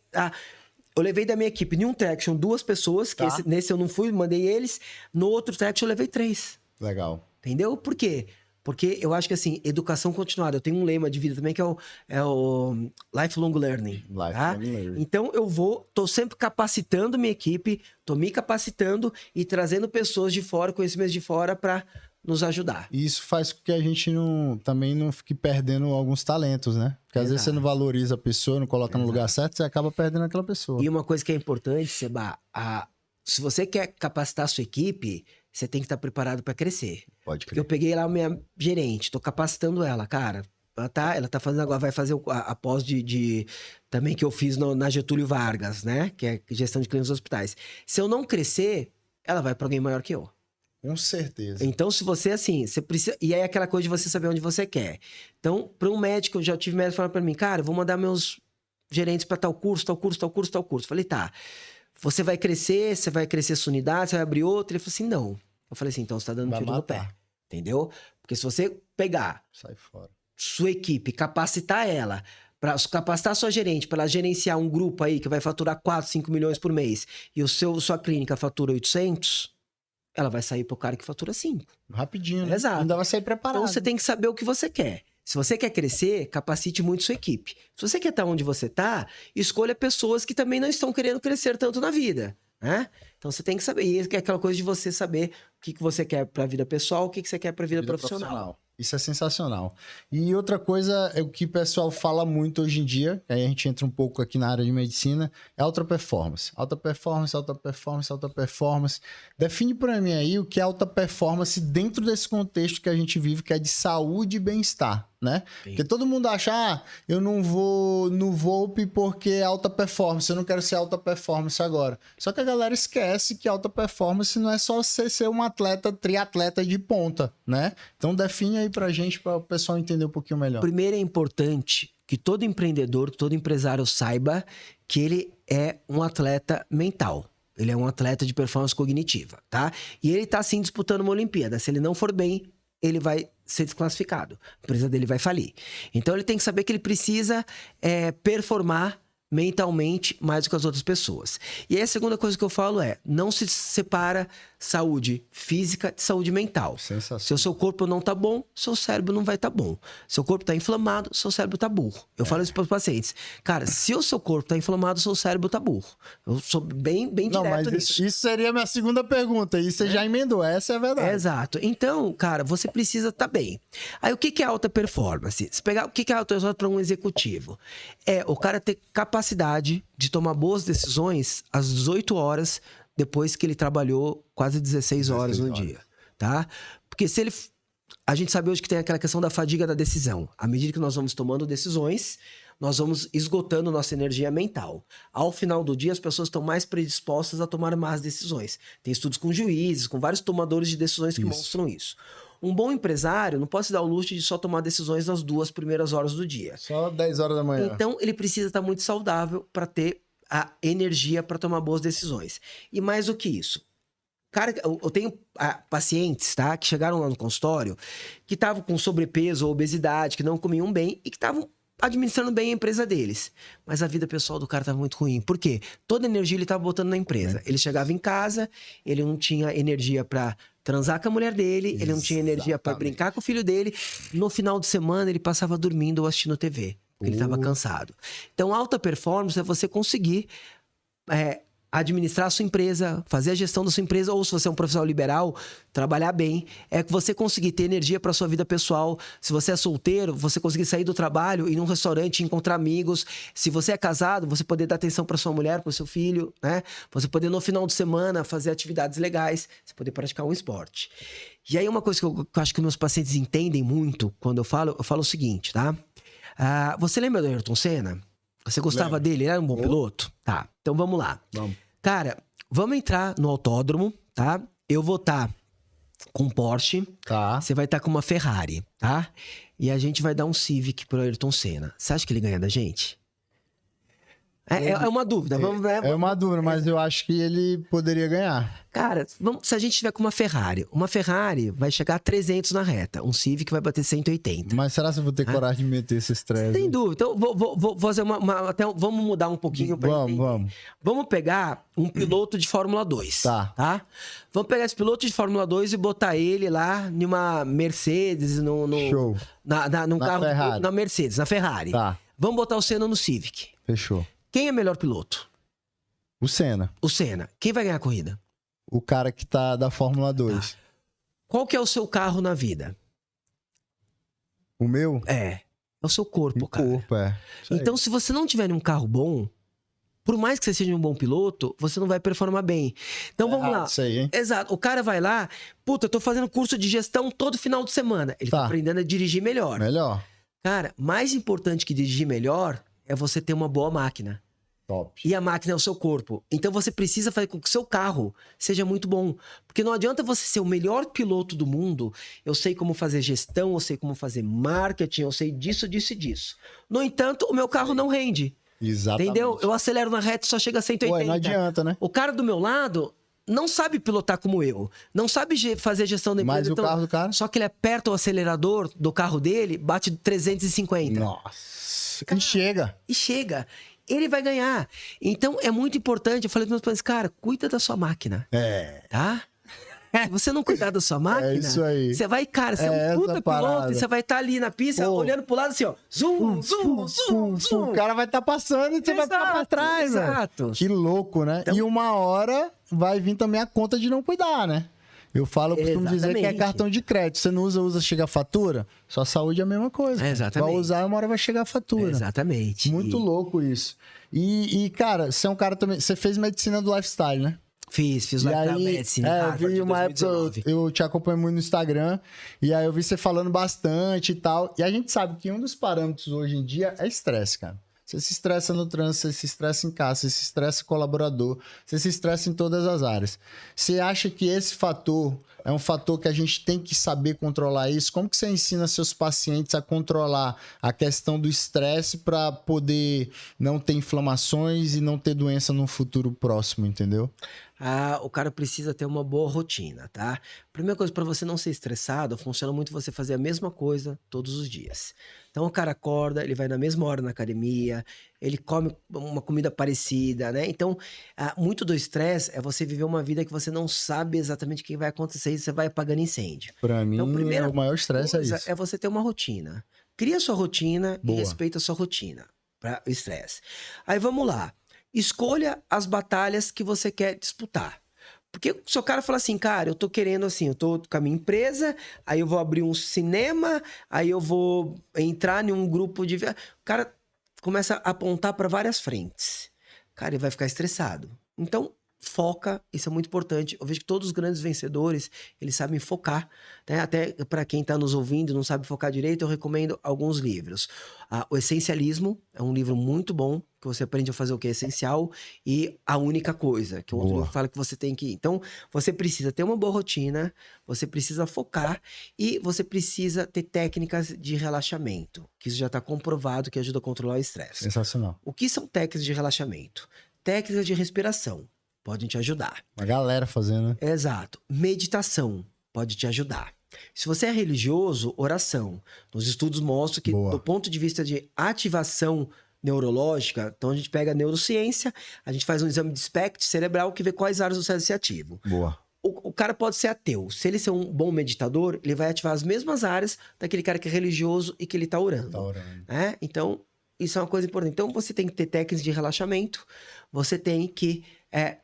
Eu levei da minha equipe, em um Traction, 2 pessoas, que nesse eu não fui, mandei eles. No outro Traction eu levei 3. Legal. Entendeu? Por quê? Porque eu acho que, assim, educação continuada. Eu tenho um lema de vida também que é o lifelong learning. Learning. Então, tô sempre capacitando minha equipe, tô me capacitando e trazendo pessoas de fora, conhecimentos de fora para nos ajudar. E isso faz com que a gente também não fique perdendo alguns talentos, né? Porque às vezes você não valoriza a pessoa, não coloca no lugar certo, você acaba perdendo aquela pessoa. E uma coisa que é importante, Seba, se você quer capacitar a sua equipe, você tem que estar preparado para crescer. Pode crer. Porque eu peguei lá a minha gerente, tô capacitando ela, cara. Ela tá fazendo agora, vai fazer a pós também que eu fiz na Getúlio Vargas, né? Que é gestão de clínicas e hospitais. Se eu não crescer, ela vai para alguém maior que eu. Com certeza. Então, se você, assim, você precisa... E aí, aquela coisa de você saber onde você quer. Então, para um médico, eu já tive médico falando para mim, cara, eu vou mandar meus gerentes para tal curso. Falei, tá. Você vai crescer sua unidade, você vai abrir outra? Ele falou assim, não. Eu falei assim, então você tá dando um tiro no pé. Entendeu? Porque se você pegar... Sai fora. Sua equipe, capacitar ela, para capacitar sua gerente, para ela gerenciar um grupo aí que vai faturar 4, 5 milhões por mês, e sua clínica fatura 800, ela vai sair pro cara que fatura 5. Rapidinho, né? Exato. Ainda vai sair preparado. Então você tem que saber o que você quer. Se você quer crescer, capacite muito sua equipe. Se você quer estar onde você tá, escolha pessoas que também não estão querendo crescer tanto na vida, né? Então você tem que saber. E é aquela coisa de você saber o que você quer para a vida pessoal, o que você quer para a vida profissional. Isso é sensacional. E outra coisa, é o que o pessoal fala muito hoje em dia, aí a gente entra um pouco aqui na área de medicina, é alta performance. Alta performance, alta performance, alta performance. Define para mim aí o que é alta performance dentro desse contexto que a gente vive, que é de saúde e bem-estar, né? Sim. Porque todo mundo acha, eu não vou no Volpe porque é alta performance, eu não quero ser alta performance agora. Só que a galera esquece que alta performance não é só você ser um atleta, triatleta de ponta, né? Então define aí pra gente, para o pessoal entender um pouquinho melhor. Primeiro é importante que todo empreendedor, todo empresário saiba que ele é um atleta mental. Ele é um atleta de performance cognitiva, tá? E ele tá, sim, disputando uma Olimpíada. Se ele não for bem, ele vai ser desclassificado. A empresa dele vai falir. Então, ele tem que saber que ele precisa performar mentalmente mais do que as outras pessoas. E aí a segunda coisa que eu falo é, não se separa saúde física de saúde mental. Sensacional. Se o seu corpo não tá bom, seu cérebro não vai tá bom. Seu corpo tá inflamado, seu cérebro tá burro. Eu falo isso para os pacientes. Cara, se o seu corpo tá inflamado, seu cérebro tá burro. Eu sou bem direto não, mas nisso. isso seria a minha segunda pergunta. E você já emendou, essa é a verdade. Exato. Então, cara, você precisa estar bem. Aí, o que é alta performance? Se pegar o que é alta performance para um executivo? É o cara ter capacidade de tomar boas decisões às 18 horas depois que ele trabalhou quase 16 horas no dia, tá? Porque se ele... A gente sabe hoje que tem aquela questão da fadiga da decisão. À medida que nós vamos tomando decisões, nós vamos esgotando nossa energia mental. Ao final do dia, as pessoas estão mais predispostas a tomar más decisões. Tem estudos com juízes, com vários tomadores de decisões que mostram isso. Um bom empresário não pode se dar o luxo de só tomar decisões nas 2 primeiras horas do dia. Só 10 horas da manhã. Então, ele precisa estar muito saudável para ter a energia para tomar boas decisões. E mais do que isso, cara, eu tenho pacientes, tá, que chegaram lá no consultório, que estavam com sobrepeso ou obesidade, que não comiam bem e que estavam administrando bem a empresa deles. Mas a vida pessoal do cara estava muito ruim. Por quê? Toda a energia ele estava botando na empresa. Ele chegava em casa, ele não tinha energia para transar com a mulher dele, ele não tinha energia para brincar com o filho dele. No final de semana, ele passava dormindo ou assistindo TV. Porque ele estava cansado. Então, alta performance é você conseguir administrar a sua empresa, fazer a gestão da sua empresa, ou se você é um profissional liberal, trabalhar bem. É que você conseguir ter energia para sua vida pessoal. Se você é solteiro, você conseguir sair do trabalho, ir num restaurante, encontrar amigos. Se você é casado, você poder dar atenção para sua mulher, para o seu filho, né? Você poder, no final de semana, fazer atividades legais. Você poder praticar um esporte. E aí, uma coisa que eu acho que meus pacientes entendem muito quando eu falo o seguinte, tá? Você lembra do Ayrton Senna? Você gostava dele? Ele era um bom piloto? Tá, então vamos lá. Vamos. Cara, vamos entrar no autódromo, tá? Eu vou estar com um Porsche. Tá. Você vai estar com uma Ferrari, tá? E a gente vai dar um Civic pro Ayrton Senna. Você acha que ele ganha da gente? É uma dúvida. É uma dúvida, mas eu acho que ele poderia ganhar. Cara, se a gente tiver com uma Ferrari vai chegar a 300 na reta. Um Civic vai bater 180. Mas será que eu vou ter coragem de meter esse estresse? Sem dúvida. Então, vou fazer vamos mudar um pouquinho pra entender. Vamos. Vamos pegar um piloto de Fórmula 2. Tá. Vamos pegar esse piloto de Fórmula 2 e botar ele lá numa Mercedes, Show. num carro, Ferrari. na Mercedes, na Ferrari. Tá. Vamos botar o Senna no Civic. Fechou. Quem é melhor piloto? O Senna. O Senna. Quem vai ganhar a corrida? O cara que tá da Fórmula 2. Qual que é o seu carro na vida? O meu? É o seu corpo, O cara. corpo, Isso aí. Então, se você não tiver um carro bom, por mais que você seja um bom piloto, você não vai performar bem. Então, vamos lá. Isso aí, hein? Exato. O cara vai lá, puta, eu tô fazendo curso de gestão todo final de semana. Ele tá aprendendo a dirigir melhor. Melhor. Cara, mais importante que dirigir melhor é você ter uma boa máquina. Top. E a máquina é o seu corpo. Então você precisa fazer com que o seu carro seja muito bom. Porque não adianta você ser o melhor piloto do mundo. Eu sei como fazer gestão, eu sei como fazer marketing, eu sei disso, disso e disso. No entanto, o meu carro não rende. Exatamente. Entendeu? Eu acelero na reta e só chega a 180. Ué, não adianta, né? O cara do meu lado não sabe pilotar como eu. Não sabe fazer gestão da empresa. Mas o carro do cara? Só que ele aperta o acelerador do carro dele, bate 350. Nossa. E chega. Ele vai ganhar. Então, é muito importante. Eu falei para meus pais, cara, cuida da sua máquina. Tá? Se você não cuidar da sua máquina, isso aí. você vai, cara, você é um puta piloto e você vai estar ali na pista, olhando pro lado assim, ó. Zum. O cara vai estar passando e você vai ficar pra trás, velho. Exato. Que louco, né? Então, e uma hora vai vir também a conta de não cuidar, né? Eu costumo dizer que é Exatamente. cartão de crédito. Você não usa, chega a fatura. Sua saúde é a mesma coisa. Exatamente. Vai usar, uma hora vai chegar a fatura. Exatamente. Muito louco isso. E, cara, você é um cara também... Você fez medicina do lifestyle, né? Fiz E lifestyle aí, medicine. eu Harvard, vi uma época, 2019. eu te acompanho muito no Instagram, e aí eu vi você falando bastante e tal. E a gente sabe que um dos parâmetros hoje em dia é estresse, cara. Você se estressa no trânsito, você se estressa em casa, você se estressa colaborador, você se estressa em todas as áreas. Você acha que esse fator é um fator que a gente tem que saber controlar isso? Como que você ensina seus pacientes a controlar a questão do estresse para poder não ter inflamações e não ter doença no futuro próximo, entendeu? O cara precisa ter uma boa rotina, tá? Primeira coisa, para você não ser estressado, funciona muito você fazer a mesma coisa todos os dias. Então o cara acorda, ele vai na mesma hora na academia, ele come uma comida parecida, né? Então, muito do estresse é você viver uma vida que você não sabe exatamente o que vai acontecer e você vai apagando incêndio. Para mim, Então, primeira o maior estresse é coisa isso. é você ter uma rotina. Cria sua rotina Boa. e respeita a sua rotina para o estresse. Aí vamos lá. Escolha as batalhas que você quer disputar. Porque se o cara fala assim, cara, eu tô querendo assim, eu tô com a minha empresa, aí eu vou abrir um cinema, aí eu vou entrar em um grupo de... O cara começa a apontar para várias frentes. Cara, ele vai ficar estressado. Então, foca, isso é muito importante. Eu vejo que todos os grandes vencedores, eles sabem focar, né? Até para quem está nos ouvindo e não sabe focar direito, eu recomendo alguns livros. O Essencialismo é um livro muito bom, que você aprende a fazer o que é essencial, e A Única Coisa, que é um outro Boa. livro que fala que você tem que... Então, você precisa ter uma boa rotina, você precisa focar e você precisa ter técnicas de relaxamento, que isso já está comprovado que ajuda a controlar o estresse. Sensacional. O que são técnicas de relaxamento? Técnicas de respiração. Podem te ajudar. Uma galera fazendo, né? Exato. Meditação pode te ajudar. Se você é religioso, oração. Os estudos mostram que, Boa. do ponto de vista de ativação neurológica, então a gente pega a neurociência, a gente faz um exame de SPECT cerebral que vê quais áreas do cérebro se ativam. Boa. O cara pode ser ateu. Se ele ser um bom meditador, ele vai ativar as mesmas áreas daquele cara que é religioso e que ele tá orando. Tá orando. Né? Então, isso é uma coisa importante. Então, você tem que ter técnicas de relaxamento, você tem que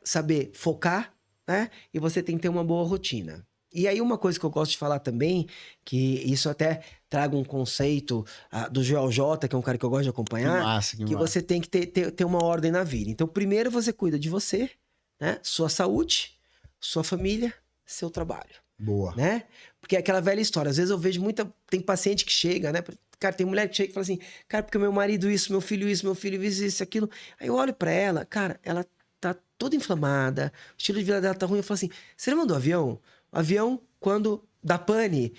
saber focar, né? E você tem que ter uma boa rotina. E aí, uma coisa que eu gosto de falar também, que isso até traga um conceito do Joel J, que é um cara que eu gosto de acompanhar, Que massa, que massa. você tem que ter uma ordem na vida. Então, primeiro você cuida de você, né? Sua saúde, sua família, seu trabalho. Boa. Né? Porque é aquela velha história. Às vezes eu vejo tem paciente que chega, né? Cara, tem mulher que chega e fala assim, cara, porque meu marido isso, meu filho isso, aquilo. Aí eu olho pra ela, cara, ela tá toda inflamada, o estilo de vida dela tá ruim. Eu falo assim, você lembra do avião? O avião, quando dá pane,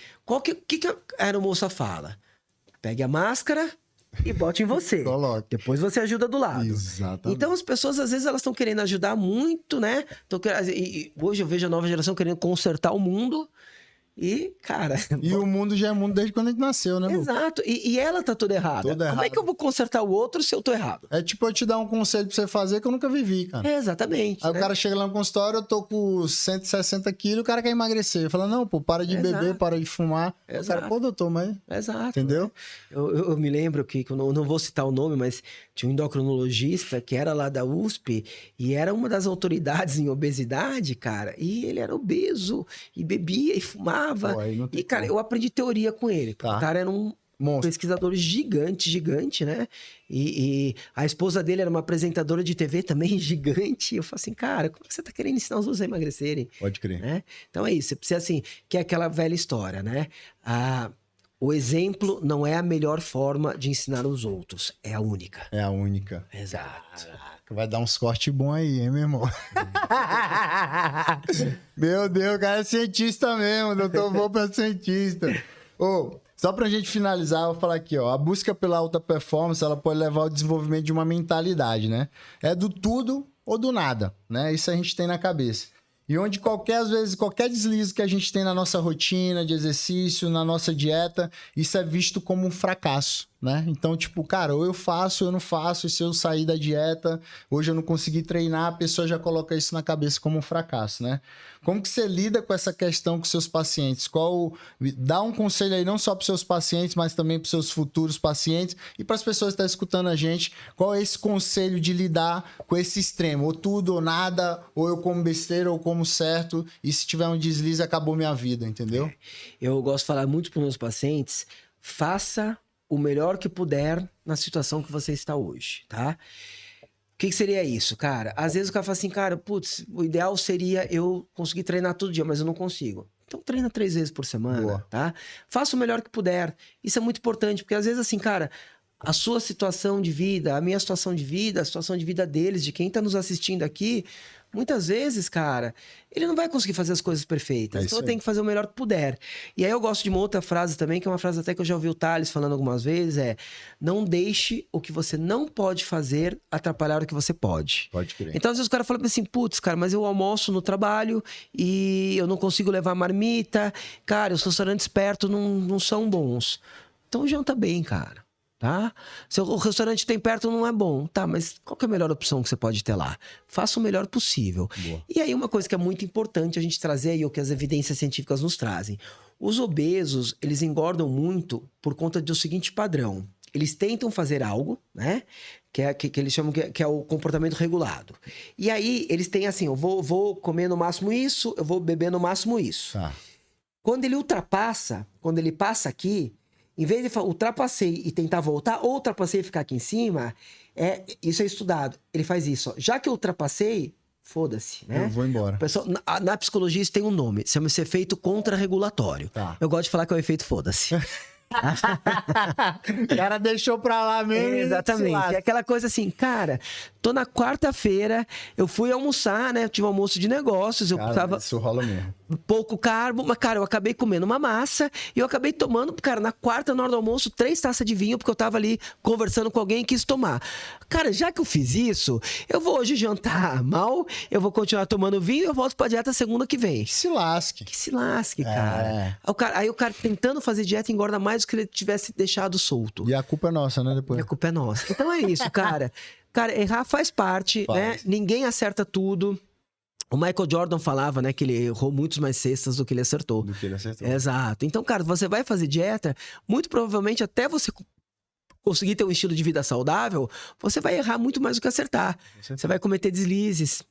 que a aeromoça fala? Pegue a máscara e bote em você. Coloque. Depois você ajuda do lado. Exatamente. Então as pessoas, às vezes, elas estão querendo ajudar muito, né? E hoje eu vejo a nova geração querendo consertar o mundo. E, cara... E o mundo já é mundo desde quando a gente nasceu, né, meu? Exato. E ela tá toda errada. Toda Como é errada. que eu vou consertar o outro se eu tô errado? É tipo eu te dar um conselho pra você fazer que eu nunca vivi, cara. Exatamente. Aí né? o cara chega lá no consultório, eu tô com 160 quilos, o cara quer emagrecer. Fala, não, pô, para de Exato. beber, para de fumar. O Exato. cara, pô, doutor, mas... Exato. Entendeu? Eu me lembro que eu não vou citar o nome, mas tinha um endocrinologista que era lá da USP e era uma das autoridades em obesidade, cara. E ele era obeso e bebia e fumava. Pô, aí não tem E, cara, como. eu aprendi teoria com ele. Tá. O cara era um Monstro. pesquisador gigante, né? E a esposa dele era uma apresentadora de TV também gigante. Eu falei assim, cara, como é que você tá querendo ensinar os outros a emagrecerem? Pode crer. Né? Então é isso, você precisa assim, que é aquela velha história, né? O exemplo não é a melhor forma de ensinar os outros, é a única. É a única. Exato. Vai dar uns cortes bons aí, hein, meu irmão? Meu Deus, o cara é cientista mesmo, doutor Volpe é cientista. Ô, só pra gente finalizar, eu vou falar aqui, ó. A busca pela alta performance, ela pode levar ao desenvolvimento de uma mentalidade, né? É do tudo ou do nada, né? Isso a gente tem na cabeça. E onde às vezes, qualquer deslize que a gente tem na nossa rotina de exercício, na nossa dieta, isso é visto como um fracasso. né? Então, tipo, cara, ou eu faço ou eu não faço, e se eu sair da dieta, hoje eu não consegui treinar, a pessoa já coloca isso na cabeça como um fracasso, né? Como que você lida com essa questão com seus pacientes? Dá um conselho aí não só para seus pacientes, mas também para seus futuros pacientes e para as pessoas que estão escutando a gente, qual é esse conselho de lidar com esse extremo? Ou tudo ou nada, ou eu como besteira ou como certo, e se tiver um deslize, acabou minha vida, entendeu? Eu gosto de falar muito para os meus pacientes, faça o melhor que puder na situação que você está hoje, tá? O que seria isso, cara? Às vezes o cara fala assim, cara, putz, o ideal seria eu conseguir treinar todo dia, mas eu não consigo. Então treina 3 vezes por semana, Boa. tá? Faça o melhor que puder. Isso é muito importante, porque às vezes assim, cara, a sua situação de vida, a minha situação de vida, a situação de vida deles, de quem tá nos assistindo aqui, muitas vezes, cara, ele não vai conseguir fazer as coisas perfeitas. Então eu tenho que fazer o melhor que puder. E aí eu gosto de uma outra frase também, que é uma frase até que eu já ouvi o Thales falando algumas vezes, não deixe o que você não pode fazer atrapalhar o que você pode. Pode crer. Então às vezes o cara fala assim, putz, cara, mas eu almoço no trabalho e eu não consigo levar marmita. Cara, os restaurantes perto não são bons. Então janta bem, cara. Tá? Se o restaurante tem perto não é bom, tá? Mas qual que é a melhor opção que você pode ter lá? Faça o melhor possível. Boa. E aí uma coisa que é muito importante a gente trazer aí o que as evidências científicas nos trazem. Os obesos, eles engordam muito por conta do seguinte padrão. Eles tentam fazer algo, né? Que eles chamam que é o comportamento regulado. E aí eles têm assim, eu vou comer no máximo isso, eu vou beber no máximo isso. Tá. Quando ele ultrapassa, quando ele passa aqui, em vez de ultrapassei e tentar voltar, ou ultrapassei e ficar aqui em cima, isso é estudado. Ele faz isso. Ó. Já que eu ultrapassei, foda-se, né? Eu vou embora. Pessoal, na psicologia isso tem um nome. Chama-se efeito contrarregulatório. Tá. Eu gosto de falar que é o efeito foda-se. O cara deixou pra lá mesmo. Exatamente. É aquela coisa assim, cara, tô na quarta-feira, eu fui almoçar, né? Eu tive um almoço de negócios, eu tava Isso rola mesmo. pouco carbo, mas, cara, eu acabei comendo uma massa e eu acabei tomando, cara, na quarta, na hora do almoço, 3 taças de vinho, porque eu tava ali conversando com alguém e quis tomar. Cara, já que eu fiz isso, eu vou hoje jantar mal, eu vou continuar tomando vinho e eu volto pra dieta segunda que vem. Que se lasque. Que se lasque, cara. Aí o cara tentando fazer dieta engorda mais do que ele tivesse deixado solto. E a culpa é nossa, né? Depois. E a culpa é nossa. Então é isso, cara. Cara, errar faz parte, né? Ninguém acerta tudo. O Michael Jordan falava, né, que ele errou muitos mais cestas do que ele acertou. Do que ele acertou. Exato. Então, cara, você vai fazer dieta, muito provavelmente até você conseguir ter um estilo de vida saudável, você vai errar muito mais do que acertar. Você vai cometer deslizes.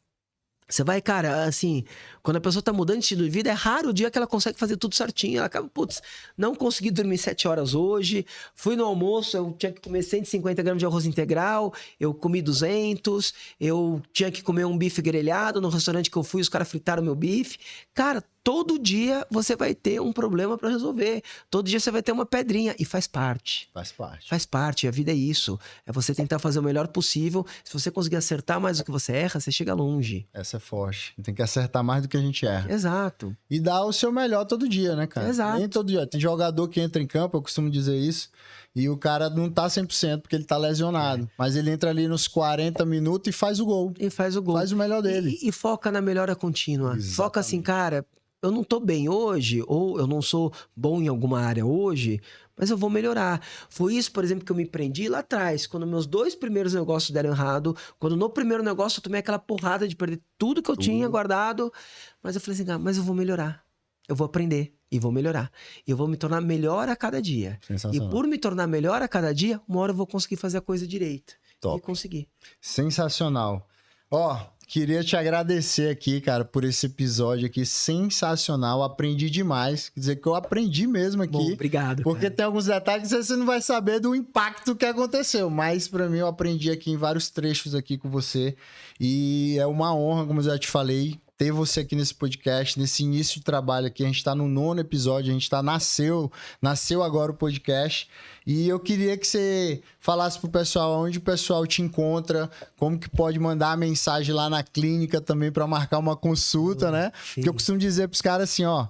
Você vai, cara, assim, quando a pessoa tá mudando de estilo de vida, é raro o dia que ela consegue fazer tudo certinho. Ela acaba, putz, não consegui dormir 7 horas hoje, fui no almoço, eu tinha que comer 150 gramas de arroz integral, eu comi 200, eu tinha que comer um bife grelhado, no restaurante que eu fui, os caras fritaram meu bife. Cara, todo dia você vai ter um problema para resolver. Todo dia você vai ter uma pedrinha. E faz parte. Faz parte. Faz parte. A vida é isso. É você tentar fazer o melhor possível. Se você conseguir acertar mais do que você erra, você chega longe. Essa é forte. Tem que acertar mais do que a gente erra. Exato. E dar o seu melhor todo dia, né, cara? Exato. Nem todo dia. Tem jogador que entra em campo, eu costumo dizer isso, e o cara não tá 100% porque ele tá lesionado. Mas ele entra ali nos 40 minutos e faz o gol. E faz o gol. Faz o melhor dele. E foca na melhora contínua. Exatamente. Foca assim, cara, eu não tô bem hoje, ou eu não sou bom em alguma área hoje, mas eu vou melhorar. Foi isso, por exemplo, que eu me prendi lá atrás, quando meus 2 primeiros negócios deram errado, quando no primeiro negócio eu tomei aquela porrada de perder tudo que eu tinha guardado, mas eu falei assim, mas eu vou melhorar, eu vou aprender e vou melhorar. E eu vou me tornar melhor a cada dia. E por me tornar melhor a cada dia, uma hora eu vou conseguir fazer a coisa direito. Top. E conseguir. Sensacional. Ó, queria te agradecer aqui, cara, por esse episódio aqui sensacional. Aprendi demais. Quer dizer que eu aprendi mesmo aqui. Bom, obrigado. Porque cara. tem alguns detalhes que você não vai saber do impacto que aconteceu. Mas pra mim eu aprendi aqui em vários trechos aqui com você. E é uma honra, como eu já te falei, ter você aqui nesse podcast, nesse início de trabalho aqui. A gente tá no 9º episódio, a gente tá nasceu agora o podcast. E eu queria que você falasse pro pessoal onde o pessoal te encontra, como que pode mandar a mensagem lá na clínica também para marcar uma consulta, né? Sim. Porque eu costumo dizer pros caras assim, ó,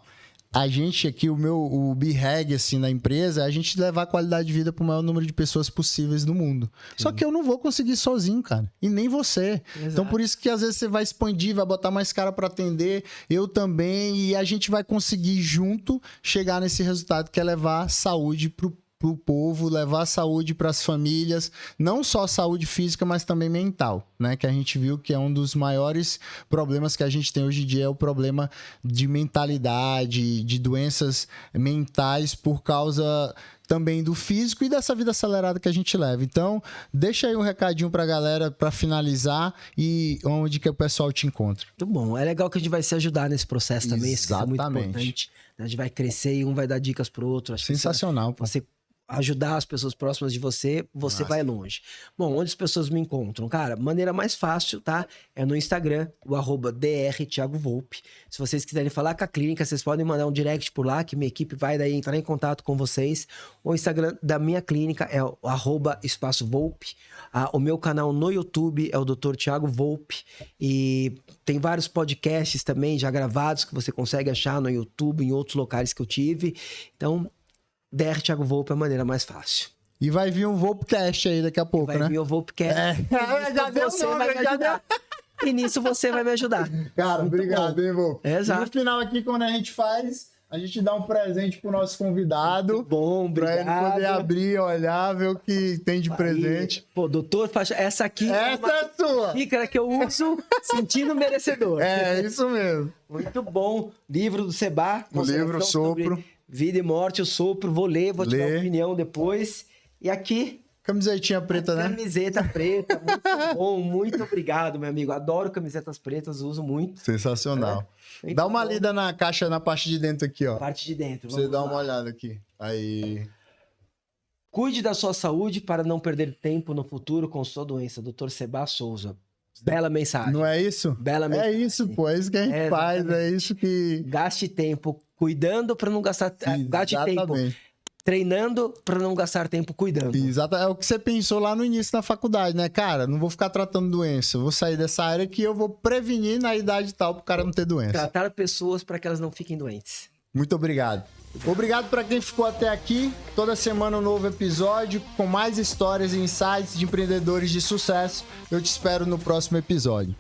a gente aqui, o BREG, assim, na empresa, é a gente levar a qualidade de vida para o maior número de pessoas possíveis no mundo. Sim. Só que eu não vou conseguir sozinho, cara. E nem você. Exato. Então, por isso que às vezes você vai expandir, vai botar mais cara para atender, eu também, e a gente vai conseguir junto chegar nesse resultado que é levar saúde pro povo, levar saúde para as famílias, não só saúde física, mas também mental, né? Que a gente viu que é um dos maiores problemas que a gente tem hoje em dia, é o problema de mentalidade, de doenças mentais por causa também do físico e dessa vida acelerada que a gente leva. Então, deixa aí um recadinho pra galera pra finalizar e onde que o pessoal te encontra. Muito bom. É legal que a gente vai se ajudar nesse processo também. Isso é muito importante. A gente vai crescer e um vai dar dicas pro outro. Acho sensacional. Que você ajudar as pessoas próximas de você, você vai longe. Bom, onde as pessoas me encontram? Cara, maneira mais fácil, tá? É no Instagram, o @Dr. Thiago Volpe. Se vocês quiserem falar com a clínica, vocês podem mandar um direct por lá, que minha equipe vai daí entrar em contato com vocês. O Instagram da minha clínica é o @Espaço Volpe. O meu canal no YouTube é o Dr. Thiago Volpe. E tem vários podcasts também já gravados que você consegue achar no YouTube, em outros locais que eu tive. Então, Dr. Thiago Volpe é a maneira mais fácil. E vai vir um Volpecast aí daqui a pouco, né? Vai vir o Volpecast. Já deu você vai me ajudar. E nisso você vai me ajudar. Cara, muito obrigado, hein, Volpe? Exato. E no final aqui, quando a gente faz, a gente dá um presente pro nosso convidado. Muito bom, obrigado. Pra ele poder abrir, olhar, ver o que tem de presente. Pô, doutor, essa aqui essa é sua. xícara que eu uso sentindo merecedor. É, isso mesmo. Muito bom. Livro do Seba. O livro Sopro. Vida e Morte, o Sopro. Vou ler, vou te dar opinião depois. E aqui... Camisetinha preta, né? Camiseta preta, muito bom. Muito obrigado, meu amigo. Adoro camisetas pretas, uso muito. Sensacional. Dá uma lida na caixa, na parte de dentro aqui, ó. Parte de dentro. Você dá uma olhada aqui. Aí. Cuide da sua saúde para não perder tempo no futuro com sua doença. Dr. Seba Souza. Bela mensagem. Não é isso? Bela mensagem. É isso, pô. É isso que a gente faz. É isso que... Gaste tempo cuidando para não gastar... Gaste tempo treinando para não gastar tempo cuidando. Exato. É o que você pensou lá no início da faculdade, né? Cara, não vou ficar tratando doença. Eu vou sair dessa área que eu vou prevenir na idade tal pro cara não ter doença. Tratar pessoas para que elas não fiquem doentes. Muito obrigado. Obrigado para quem ficou até aqui. Toda semana um novo episódio com mais histórias e insights de empreendedores de sucesso. Eu te espero no próximo episódio.